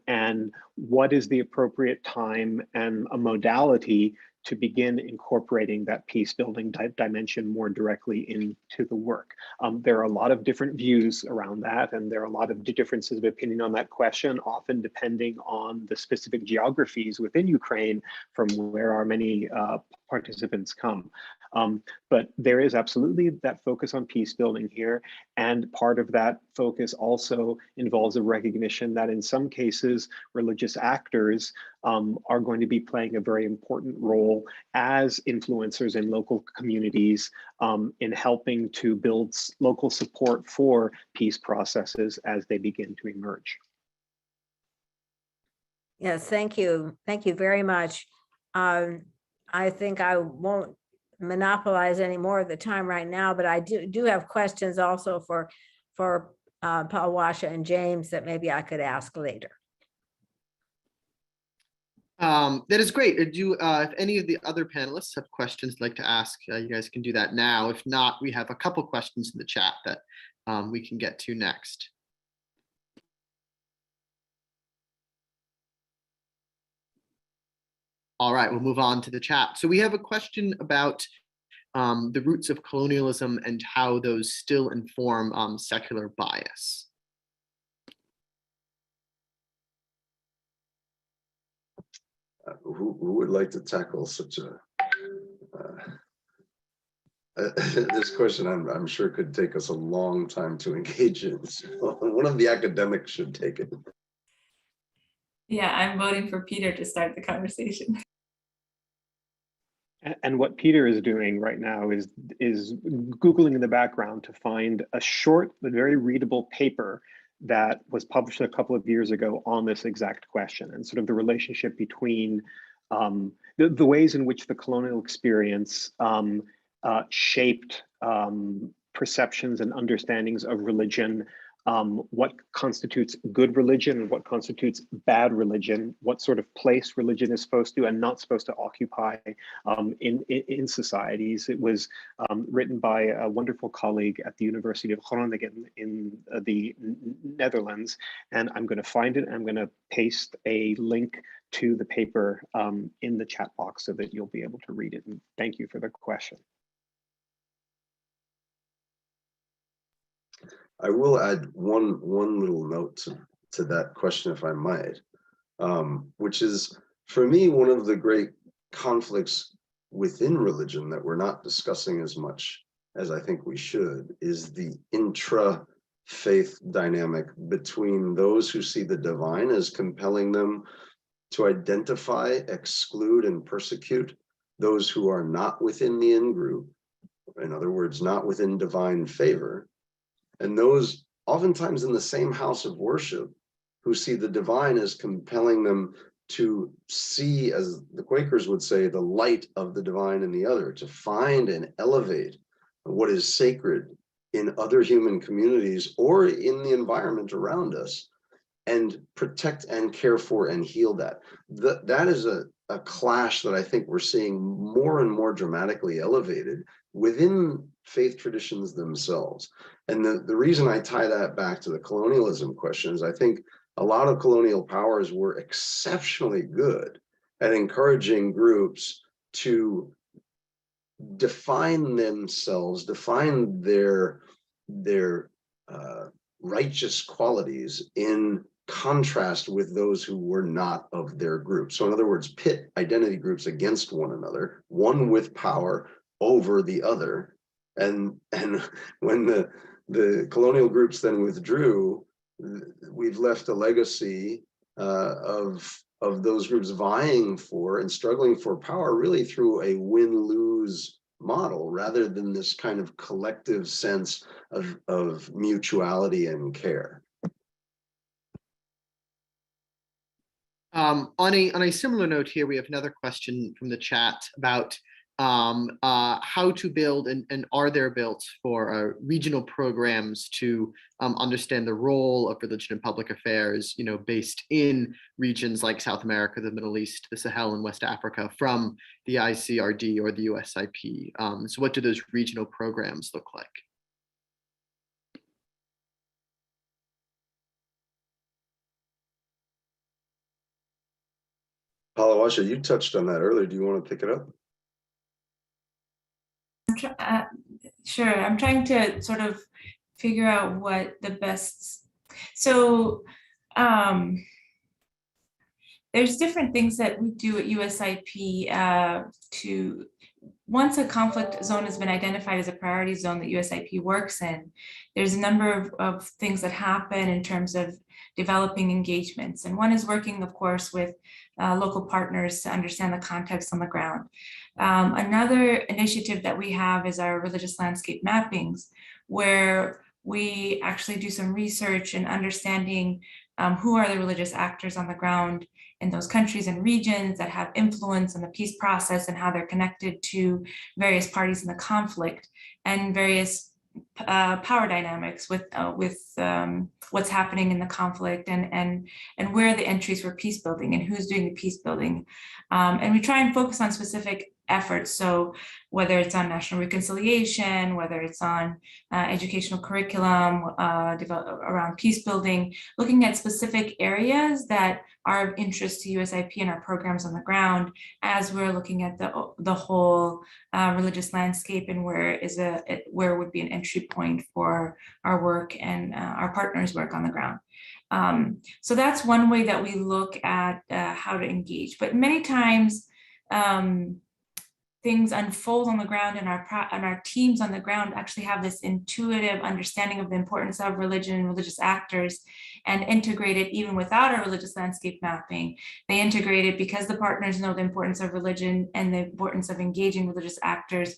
and what is the appropriate time and a modality to begin incorporating that peace building dimension more directly into the work. There are a lot of different views around that, and there are a lot of differences of opinion on that question, often depending on the specific geographies within Ukraine from where our many participants come. But there is absolutely that focus on peace building here. And part of that focus also involves a recognition that in some cases, religious actors are going to be playing a very important role as influencers in local communities in helping to build local support for peace processes as they begin to emerge. Yes, thank you. Thank you very much. I think I won't monopolize any more of the time right now, but I do have questions also for Palwasha and James that maybe I could ask later. That is great. If any of the other panelists have questions they'd like to ask, you guys can do that now. If not, we have a couple questions in the chat that we can get to next. All right, we'll move on to the chat. So we have a question about the roots of colonialism and how those still inform secular bias. Who would like to tackle such a this question? I'm sure could take us a long time to engage in. So one of the academics should take it. Yeah, I'm voting for Peter to start the conversation. And what Peter is doing right now is Googling in the background to find a short but very readable paper that was published a couple of years ago on this exact question, and sort of the relationship between the ways in which the colonial experience shaped perceptions and understandings of religion, what constitutes good religion and what constitutes bad religion, what sort of place religion is supposed to and not supposed to occupy in societies. It was written by a wonderful colleague at the University of Groningen in the Netherlands, and I'm going to find it. I'm going to paste a link to the paper in the chat box so that you'll be able to read it. And thank you for the question. I will add one little note to that question, if I might, which is, for me, one of the great conflicts within religion that we're not discussing as much as I think we should, is the intra-faith dynamic between those who see the divine as compelling them to identify, exclude, and persecute those who are not within the in-group, in other words, not within divine favor, and those oftentimes in the same house of worship who see the divine as compelling them to see, as the Quakers would say, the light of the divine in the other, to find and elevate what is sacred in other human communities or in the environment around us, and protect and care for and heal that. That is a clash that I think we're seeing more and more dramatically elevated within faith traditions themselves. And the reason I tie that back to the colonialism question is I think a lot of colonial powers were exceptionally good at encouraging groups to define themselves, define their righteous qualities in contrast with those who were not of their group. So in other words, pit identity groups against one another, one with power over the other. And when the colonial groups then withdrew, we've left a legacy of those groups vying for and struggling for power really through a win-lose model rather than this kind of collective sense of mutuality and care. On a similar note here, we have another question from the chat about how to build and are there built for regional programs to understand the role of religion in public affairs, based in regions like South America, the Middle East, the Sahel, and West Africa from the ICRD or the USIP. So what do those regional programs look like? Palwasha, you touched on that earlier. Do you want to pick it up? Sure. I'm trying to sort of figure out what the best. So there's different things that we do at USIP to, once a conflict zone has been identified as a priority zone that USIP works in, there's a number of things that happen in terms of developing engagements. And one is working, of course, with local partners to understand the context on the ground. Another initiative that we have is our religious landscape mappings, where we actually do some research and understanding who are the religious actors on the ground in those countries and regions that have influence in the peace process and how they're connected to various parties in the conflict and various power dynamics with what's happening in the conflict and where are the entries for peace building and who's doing the peace building. And we try and focus on specific efforts. So whether it's on national reconciliation, whether it's on educational curriculum around peace building, looking at specific areas that are of interest to USIP and our programs on the ground as we're looking at the whole religious landscape and where would be an entry point for our work and our partners' work on the ground. So that's one way that we look at how to engage. But many times, things unfold on the ground and our teams on the ground actually have this intuitive understanding of the importance of religion and religious actors and integrate it even without a religious landscape mapping. They integrate it because the partners know the importance of religion and the importance of engaging religious actors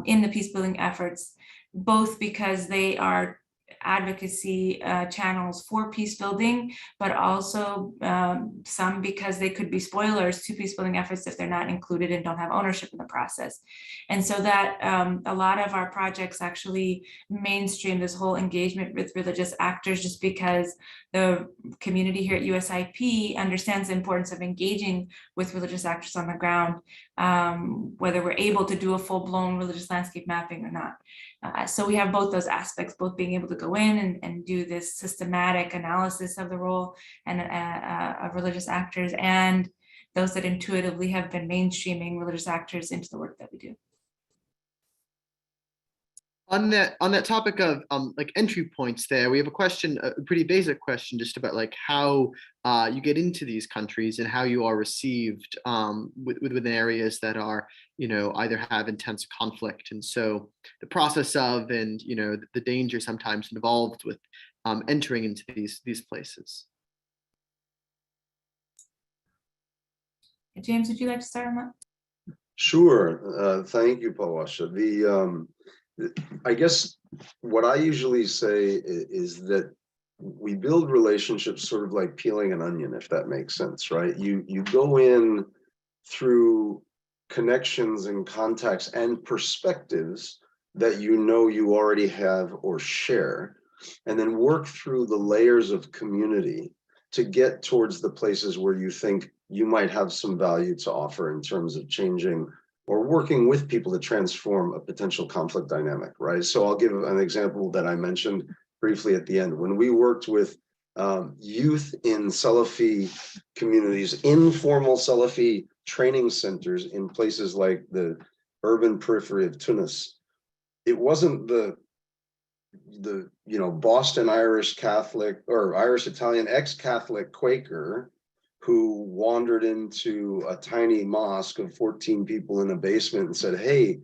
in the peace building efforts, both because they are advocacy channels for peace building, but also some because they could be spoilers to peace building efforts if they're not included and don't have ownership in the process. And so that a lot of our projects actually mainstream this whole engagement with religious actors just because the community here at USIP understands the importance of engaging with religious actors on the ground, whether we're able to do a full-blown religious landscape mapping or not. So we have both those aspects, both being able to go in and do this systematic analysis of the role and of religious actors and those that intuitively have been mainstreaming religious actors into the work that we do. On that topic of like entry points there, we have a question, a pretty basic question just about like how you get into these countries and how you are received within areas that are, either have intense conflict. And so the process of and, the danger sometimes involved with entering into these places. James, would you like to start on that? Sure. Thank you, Palwasha. I guess what I usually say is that we build relationships sort of like peeling an onion, if that makes sense, right? You go in through connections and contacts and perspectives that you already have or share, and then work through the layers of community to get towards the places where you think you might have some value to offer in terms of changing or working with people to transform a potential conflict dynamic, right? So I'll give an example that I mentioned briefly at the end. When we worked with youth in Salafi communities, informal Salafi training centers in places like the urban periphery of Tunis, it wasn't the Boston Irish Catholic or Irish Italian ex-Catholic Quaker who wandered into a tiny mosque of 14 people in a basement and said, hey,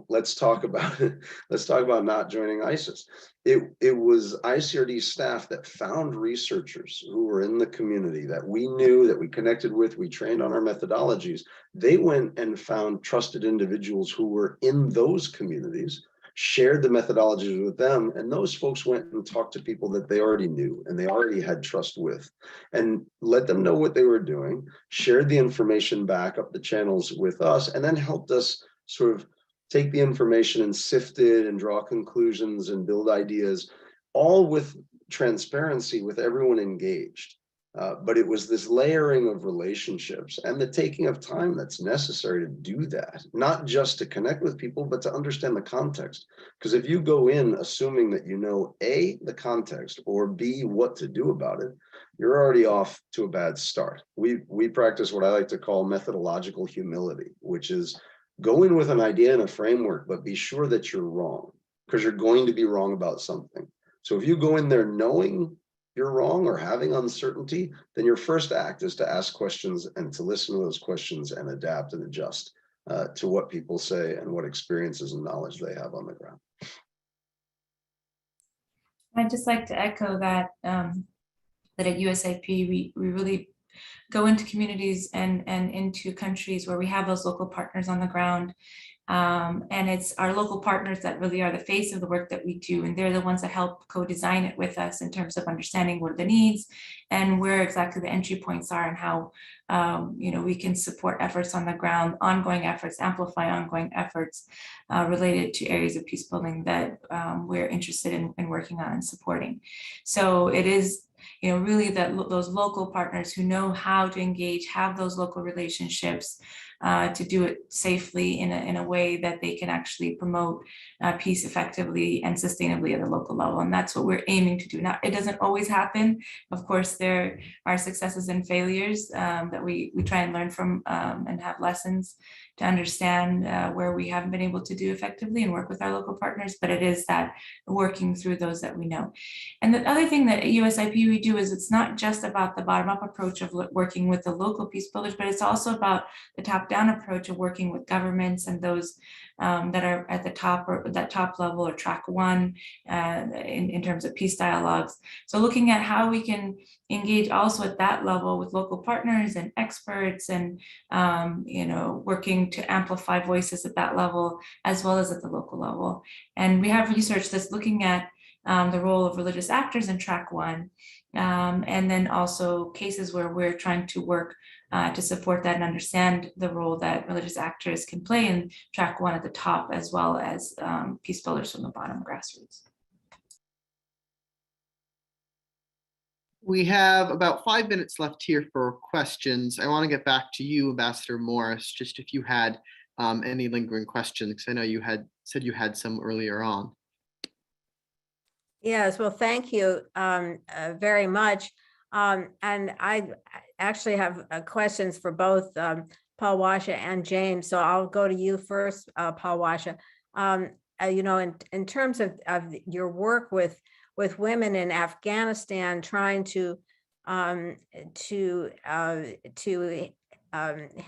let's talk about it. Let's talk about not joining ISIS. It was ICRD staff that found researchers who were in the community that we knew, that we connected with, we trained on our methodologies. They went and found trusted individuals who were in those communities, shared the methodologies with them, and those folks went and talked to people that they already knew and they already had trust with, and let them know what they were doing, shared the information back up the channels with us, and then helped us sort of take the information and sift it and draw conclusions and build ideas, all with transparency with everyone engaged. But it was this layering of relationships and the taking of time that's necessary to do that, not just to connect with people, but to understand the context. Because if you go in assuming that you know A, the context, or B, what to do about it, you're already off to a bad start. We practice what I like to call methodological humility, which is go in with an idea and a framework, but be sure that you're wrong, because you're going to be wrong about something. So if you go in there knowing you're wrong or having uncertainty, then your first act is to ask questions and to listen to those questions and adapt and adjust to what people say and what experiences and knowledge they have on the ground. I'd just like to echo that, that at USIP, we really go into communities and into countries where we have those local partners on the ground. And it's our local partners that really are the face of the work that we do. And they're the ones that help co-design it with us in terms of understanding what are the needs and where exactly the entry points are and how we can support efforts on the ground, ongoing efforts, amplify ongoing efforts related to areas of peace building that we're interested in working on and supporting. So it is really those local partners who know how to engage, have those local relationships to do it safely in a way that they can actually promote peace effectively and sustainably at a local level. And that's what we're aiming to do. Now, it doesn't always happen. Of course, there are successes and failures that we try and learn from and have lessons to understand where we haven't been able to do effectively and work with our local partners, but it is that working through those that we know. And the other thing that at USIP we do is it's not just about the bottom-up approach of working with the local peace builders, but it's also about the top-down approach of working with governments and those that are at the top or that top level or track one in terms of peace dialogues. So looking at how we can engage also at that level with local partners and experts and working to amplify voices at that level as well as at the local level. And we have research that's looking at the role of religious actors in track one, and then also cases where we're trying to work to support that and understand the role that religious actors can play in track one at the top, as well as peace builders from the bottom, grassroots. We have about 5 minutes left here for questions. I want to get back to you, Ambassador Morris, just if you had any lingering questions, because I know you had said you had some earlier on. Yes, well, thank you very much. And I actually have questions for both Palwasha and James. So I'll go to you first, Palwasha. In terms of your work with women in Afghanistan, trying to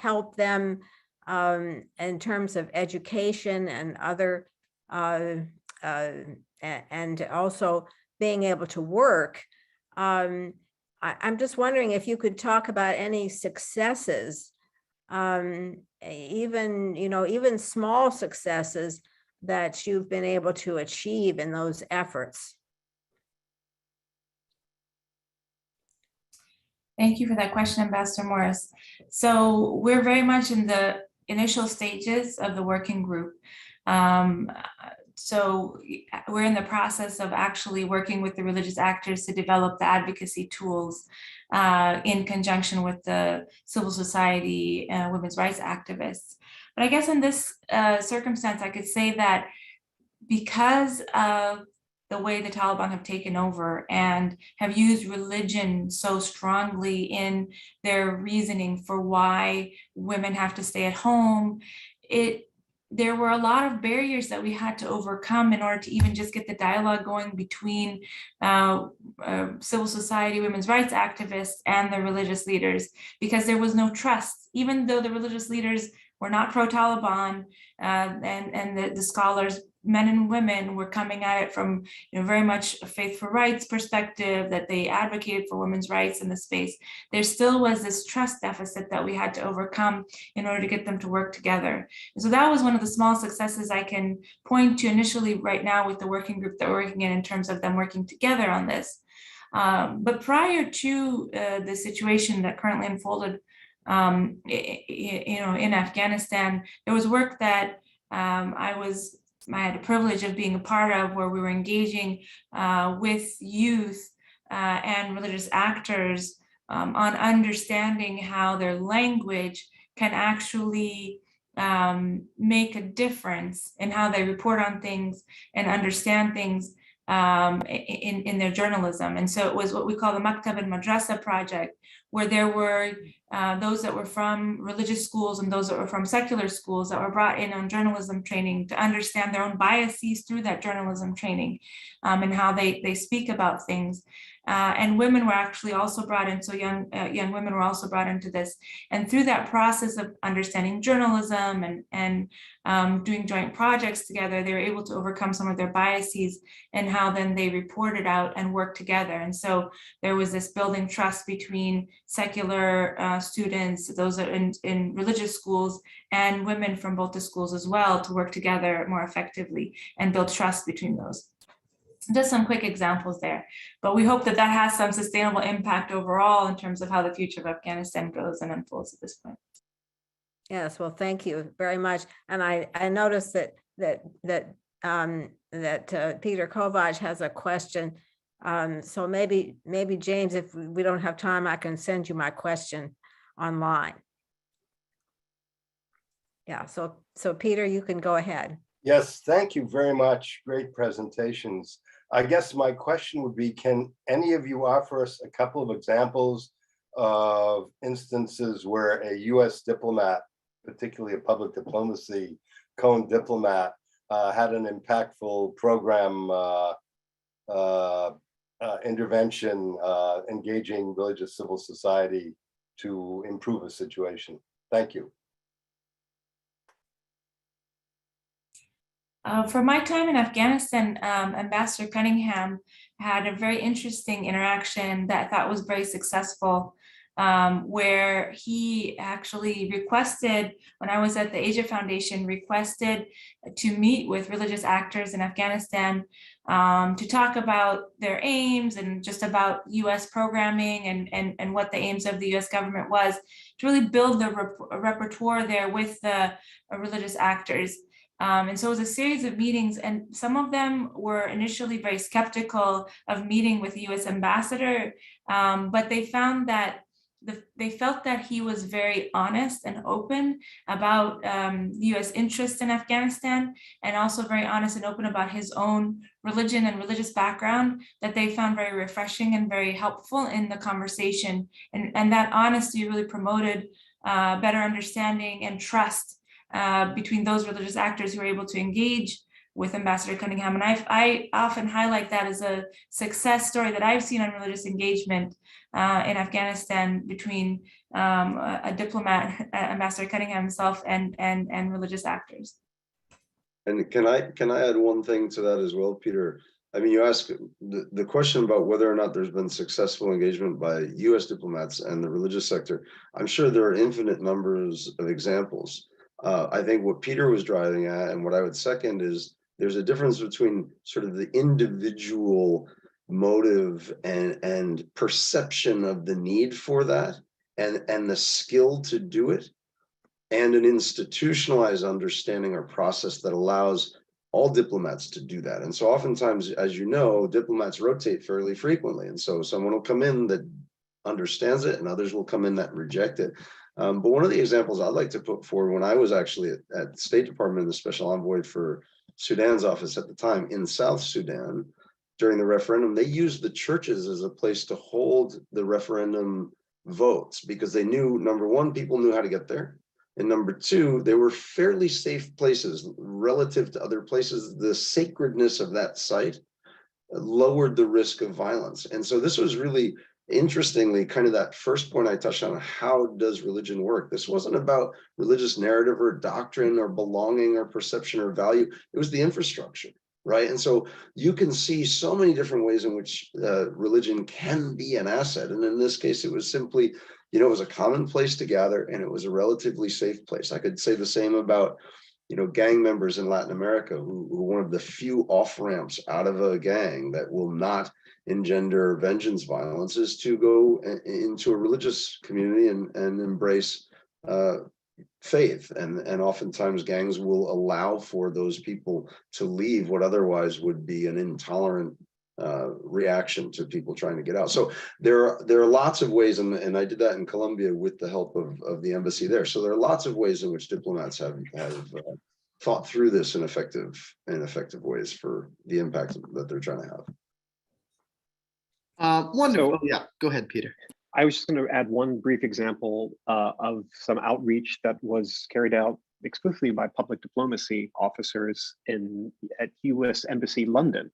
help them in terms of education and other and also being able to work. I'm just wondering if you could talk about any successes, even small successes that you've been able to achieve in those efforts. Thank you for that question, Ambassador Morris. So we're very much in the initial stages of the working group. So we're in the process of actually working with the religious actors to develop the advocacy tools in conjunction with the civil society women's rights activists. But I guess in this circumstance, I could say that because of the way the Taliban have taken over and have used religion so strongly in their reasoning for why women have to stay at home, there were a lot of barriers that we had to overcome in order to even just get the dialogue going between civil society, women's rights activists, and the religious leaders, because there was no trust. Even though the religious leaders were not pro-Taliban, and the scholars, men and women, were coming at it from very much a faith for rights perspective, that they advocated for women's rights in the space. There still was this trust deficit that we had to overcome in order to get them to work together. And so that was one of the small successes I can point to initially right now with the working group that we're working in terms of them working together on this. But prior to the situation that currently unfolded in Afghanistan, there was work that I had the privilege of being a part of, where we were engaging with youth and religious actors on understanding how their language can actually make a difference in how they report on things and understand things in their journalism. And so it was what we call the Maktab and Madrasa project, where there were those that were from religious schools and those that were from secular schools that were brought in on journalism training to understand their own biases through that journalism training, and how they speak about things. And women were actually also brought in, so young women were also brought into this. And through that process of understanding journalism and doing joint projects together, they were able to overcome some of their biases and how then they reported out and worked together. And so there was this building trust between secular students, those that are in religious schools, and women from both the schools as well, to work together more effectively and build trust between those. Just some quick examples there, but we hope that has some sustainable impact overall in terms of how the future of Afghanistan goes and unfolds at this point. Yes, well, thank you very much. And I noticed that Peter Kovac has a question. So maybe James, if we don't have time, I can send you my question online. Yeah, so Peter, you can go ahead. Yes, thank you very much. Great presentations. I guess my question would be, can any of you offer us a couple of examples of instances where a US diplomat, particularly a public diplomacy cone diplomat, had an impactful program intervention engaging religious civil society to improve a situation? Thank you. For my time in Afghanistan, Ambassador Cunningham had a very interesting interaction that I thought was very successful, where he actually requested, when I was at the Asia Foundation, requested to meet with religious actors in Afghanistan to talk about their aims and just about US programming and what the aims of the US government was, to really build the repertoire there with the religious actors. And so it was a series of meetings, and some of them were initially very skeptical of meeting with the US ambassador, but they found that they felt that he was very honest and open about US interests in Afghanistan, and also very honest and open about his own religion and religious background, that they found very refreshing and very helpful in the conversation. And that honesty really promoted better understanding and trust between those religious actors who were able to engage with Ambassador Cunningham. And I often highlight that as a success story that I've seen on religious engagement in Afghanistan between a diplomat, Ambassador Cunningham himself, and religious actors. And can I add one thing to that as well, Peter? I mean, you asked the question about whether or not there's been successful engagement by US diplomats and the religious sector. I'm sure there are infinite numbers of examples. I think what Peter was driving at, and what I would second, is there's a difference between sort of the individual motive and perception of the need for that, and the skill to do it, and an institutionalized understanding or process that allows all diplomats to do that. And so oftentimes, as you know, diplomats rotate fairly frequently. And so someone will come in that understands it and others will come in that reject it. But one of the examples I'd like to put forward, when I was actually at the State Department, the special envoy for Sudan's office at the time in South Sudan, during the referendum, they used the churches as a place to hold the referendum votes because they knew, number one, people knew how to get there. And number two, they were fairly safe places relative to other places. The sacredness of that site lowered the risk of violence. And so this was really, interestingly, kind of that first point I touched on, how does religion work? This wasn't about religious narrative or doctrine or belonging or perception or value. It was the infrastructure, right? And so you can see so many different ways in which religion can be an asset. And in this case, it was simply, it was a common place to gather, and it was a relatively safe place. I could say the same about, gang members in Latin America who one of the few off-ramps out of a gang that will not engender vengeance violence is to go into a religious community and embrace faith. And oftentimes gangs will allow for those people to leave what otherwise would be an intolerant reaction to people trying to get out. So there are lots of ways, and I did that in Colombia with the help of the embassy there. So there are lots of ways in which diplomats have thought through this in effective ways for the impact that they're trying to have. Wonderful. So- Yeah, go ahead, Peter. I was just going to add one brief example of some outreach that was carried out exclusively by public diplomacy officers at U.S. Embassy London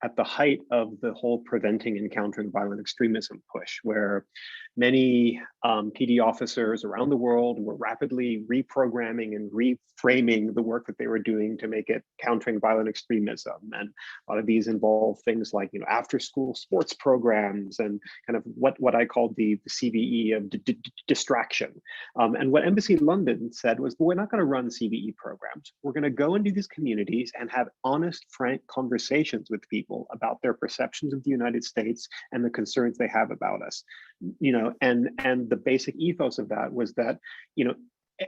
at the height of the whole preventing and countering violent extremism push, where many PD officers around the world were rapidly reprogramming and reframing the work that they were doing to make it countering violent extremism. And a lot of these involve things like, after school sports programs and kind of what I called the CVE of distraction. And what Embassy London said was, we're not going to run CVE programs. We're going to go into these communities and have honest, frank conversations with people about their perceptions of the United States and the concerns they have about us. And the basic ethos of that was that,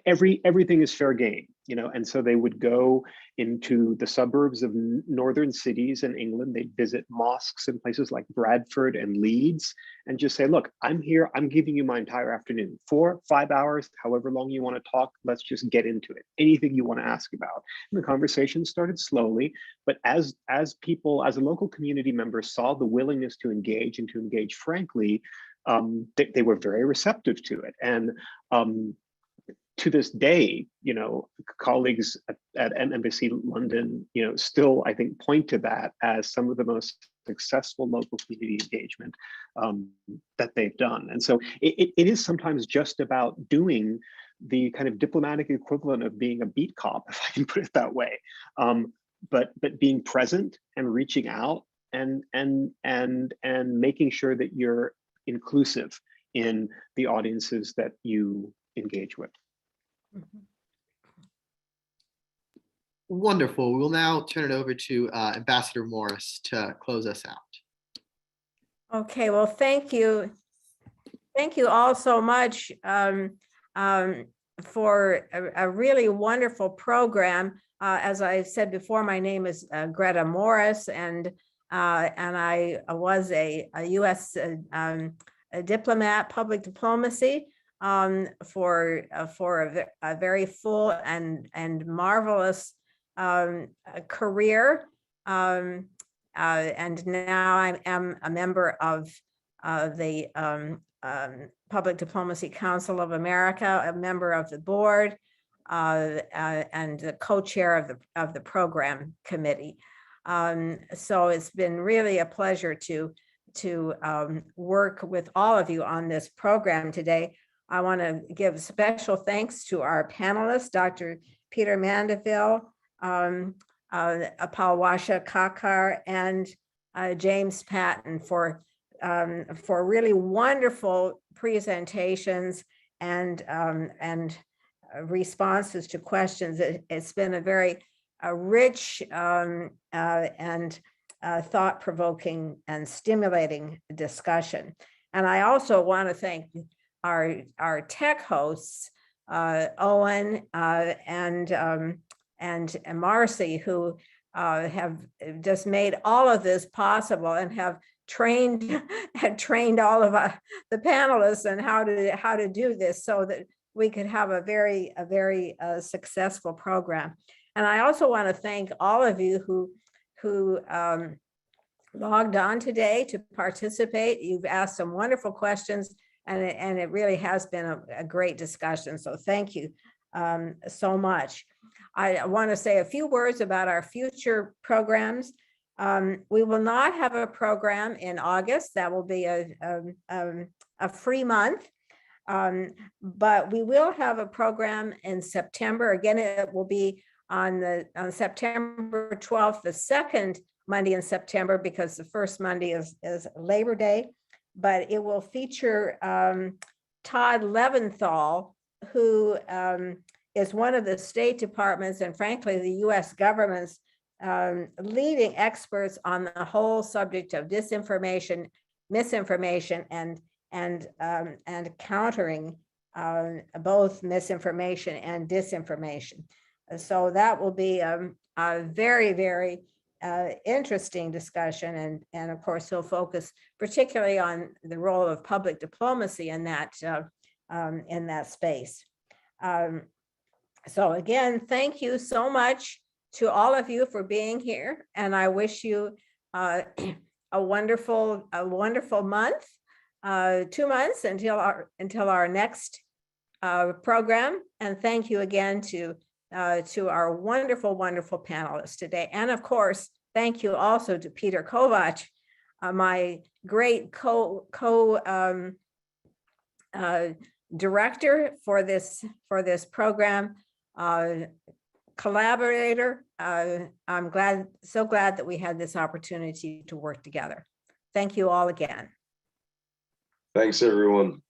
everything is fair game, and so they would go into the suburbs of northern cities in England. They'd visit mosques in places like Bradford and Leeds and just say, look, I'm here, I'm giving you my entire afternoon, 4-5 hours, however long you want to talk, let's just get into it. Anything you want to ask about. And the conversation started slowly, but as people, as a local community members saw the willingness to engage and to engage frankly, they were very receptive to it. And to this day, colleagues at Embassy London, still, I think, point to that as some of the most successful local community engagement that they've done. And so it is sometimes just about doing the kind of diplomatic equivalent of being a beat cop, if I can put it that way, but being present and reaching out and making sure that you're inclusive in the audiences that you engage with. Wonderful. We'll now turn it over to Ambassador Morris to close us out. Okay, well, thank you. Thank you all so much for a really wonderful program. As I said before, my name is Greta Morris, and I was a U.S. Diplomat, public diplomacy, for a very full and marvelous career. And now I am a member of the Public Diplomacy Council of America, a member of the board, and the co-chair of the program committee. So it's been really a pleasure to work with all of you on this program today. I want to give special thanks to our panelists, Dr. Peter Mandaville, Palwasha Kakar, and James Patton for really wonderful presentations and responses to questions. It's been a very rich and thought-provoking and stimulating discussion. And I also want to thank our tech hosts, Owen and Marcy, who have just made all of this possible and have trained all of the panelists on how to do this so that we could have a very successful program. And I also want to thank all of you who logged on today to participate. You've asked some wonderful questions, and it really has been a great discussion. So thank you so much. I want to say a few words about our future programs. We will not have a program in August. That will be a free month. But we will have a program in September. Again, it will be on September 12th, the second Monday in September, because the first Monday is Labor Day. But it will feature Todd Leventhal, who is one of the State Department's and frankly the US government's leading experts on the whole subject of disinformation, misinformation, and countering both misinformation and disinformation. So that will be a very interesting discussion, and of course he'll focus particularly on the role of public diplomacy in that space. So again, thank you so much to all of you for being here, and I wish you a wonderful month, 2 months until our next program. And thank you again to our wonderful panelists today. And of course, thank you also to Peter Kovac, my great director for this program, collaborator. I'm so glad that we had this opportunity to work together. Thank you all again. Thanks, everyone.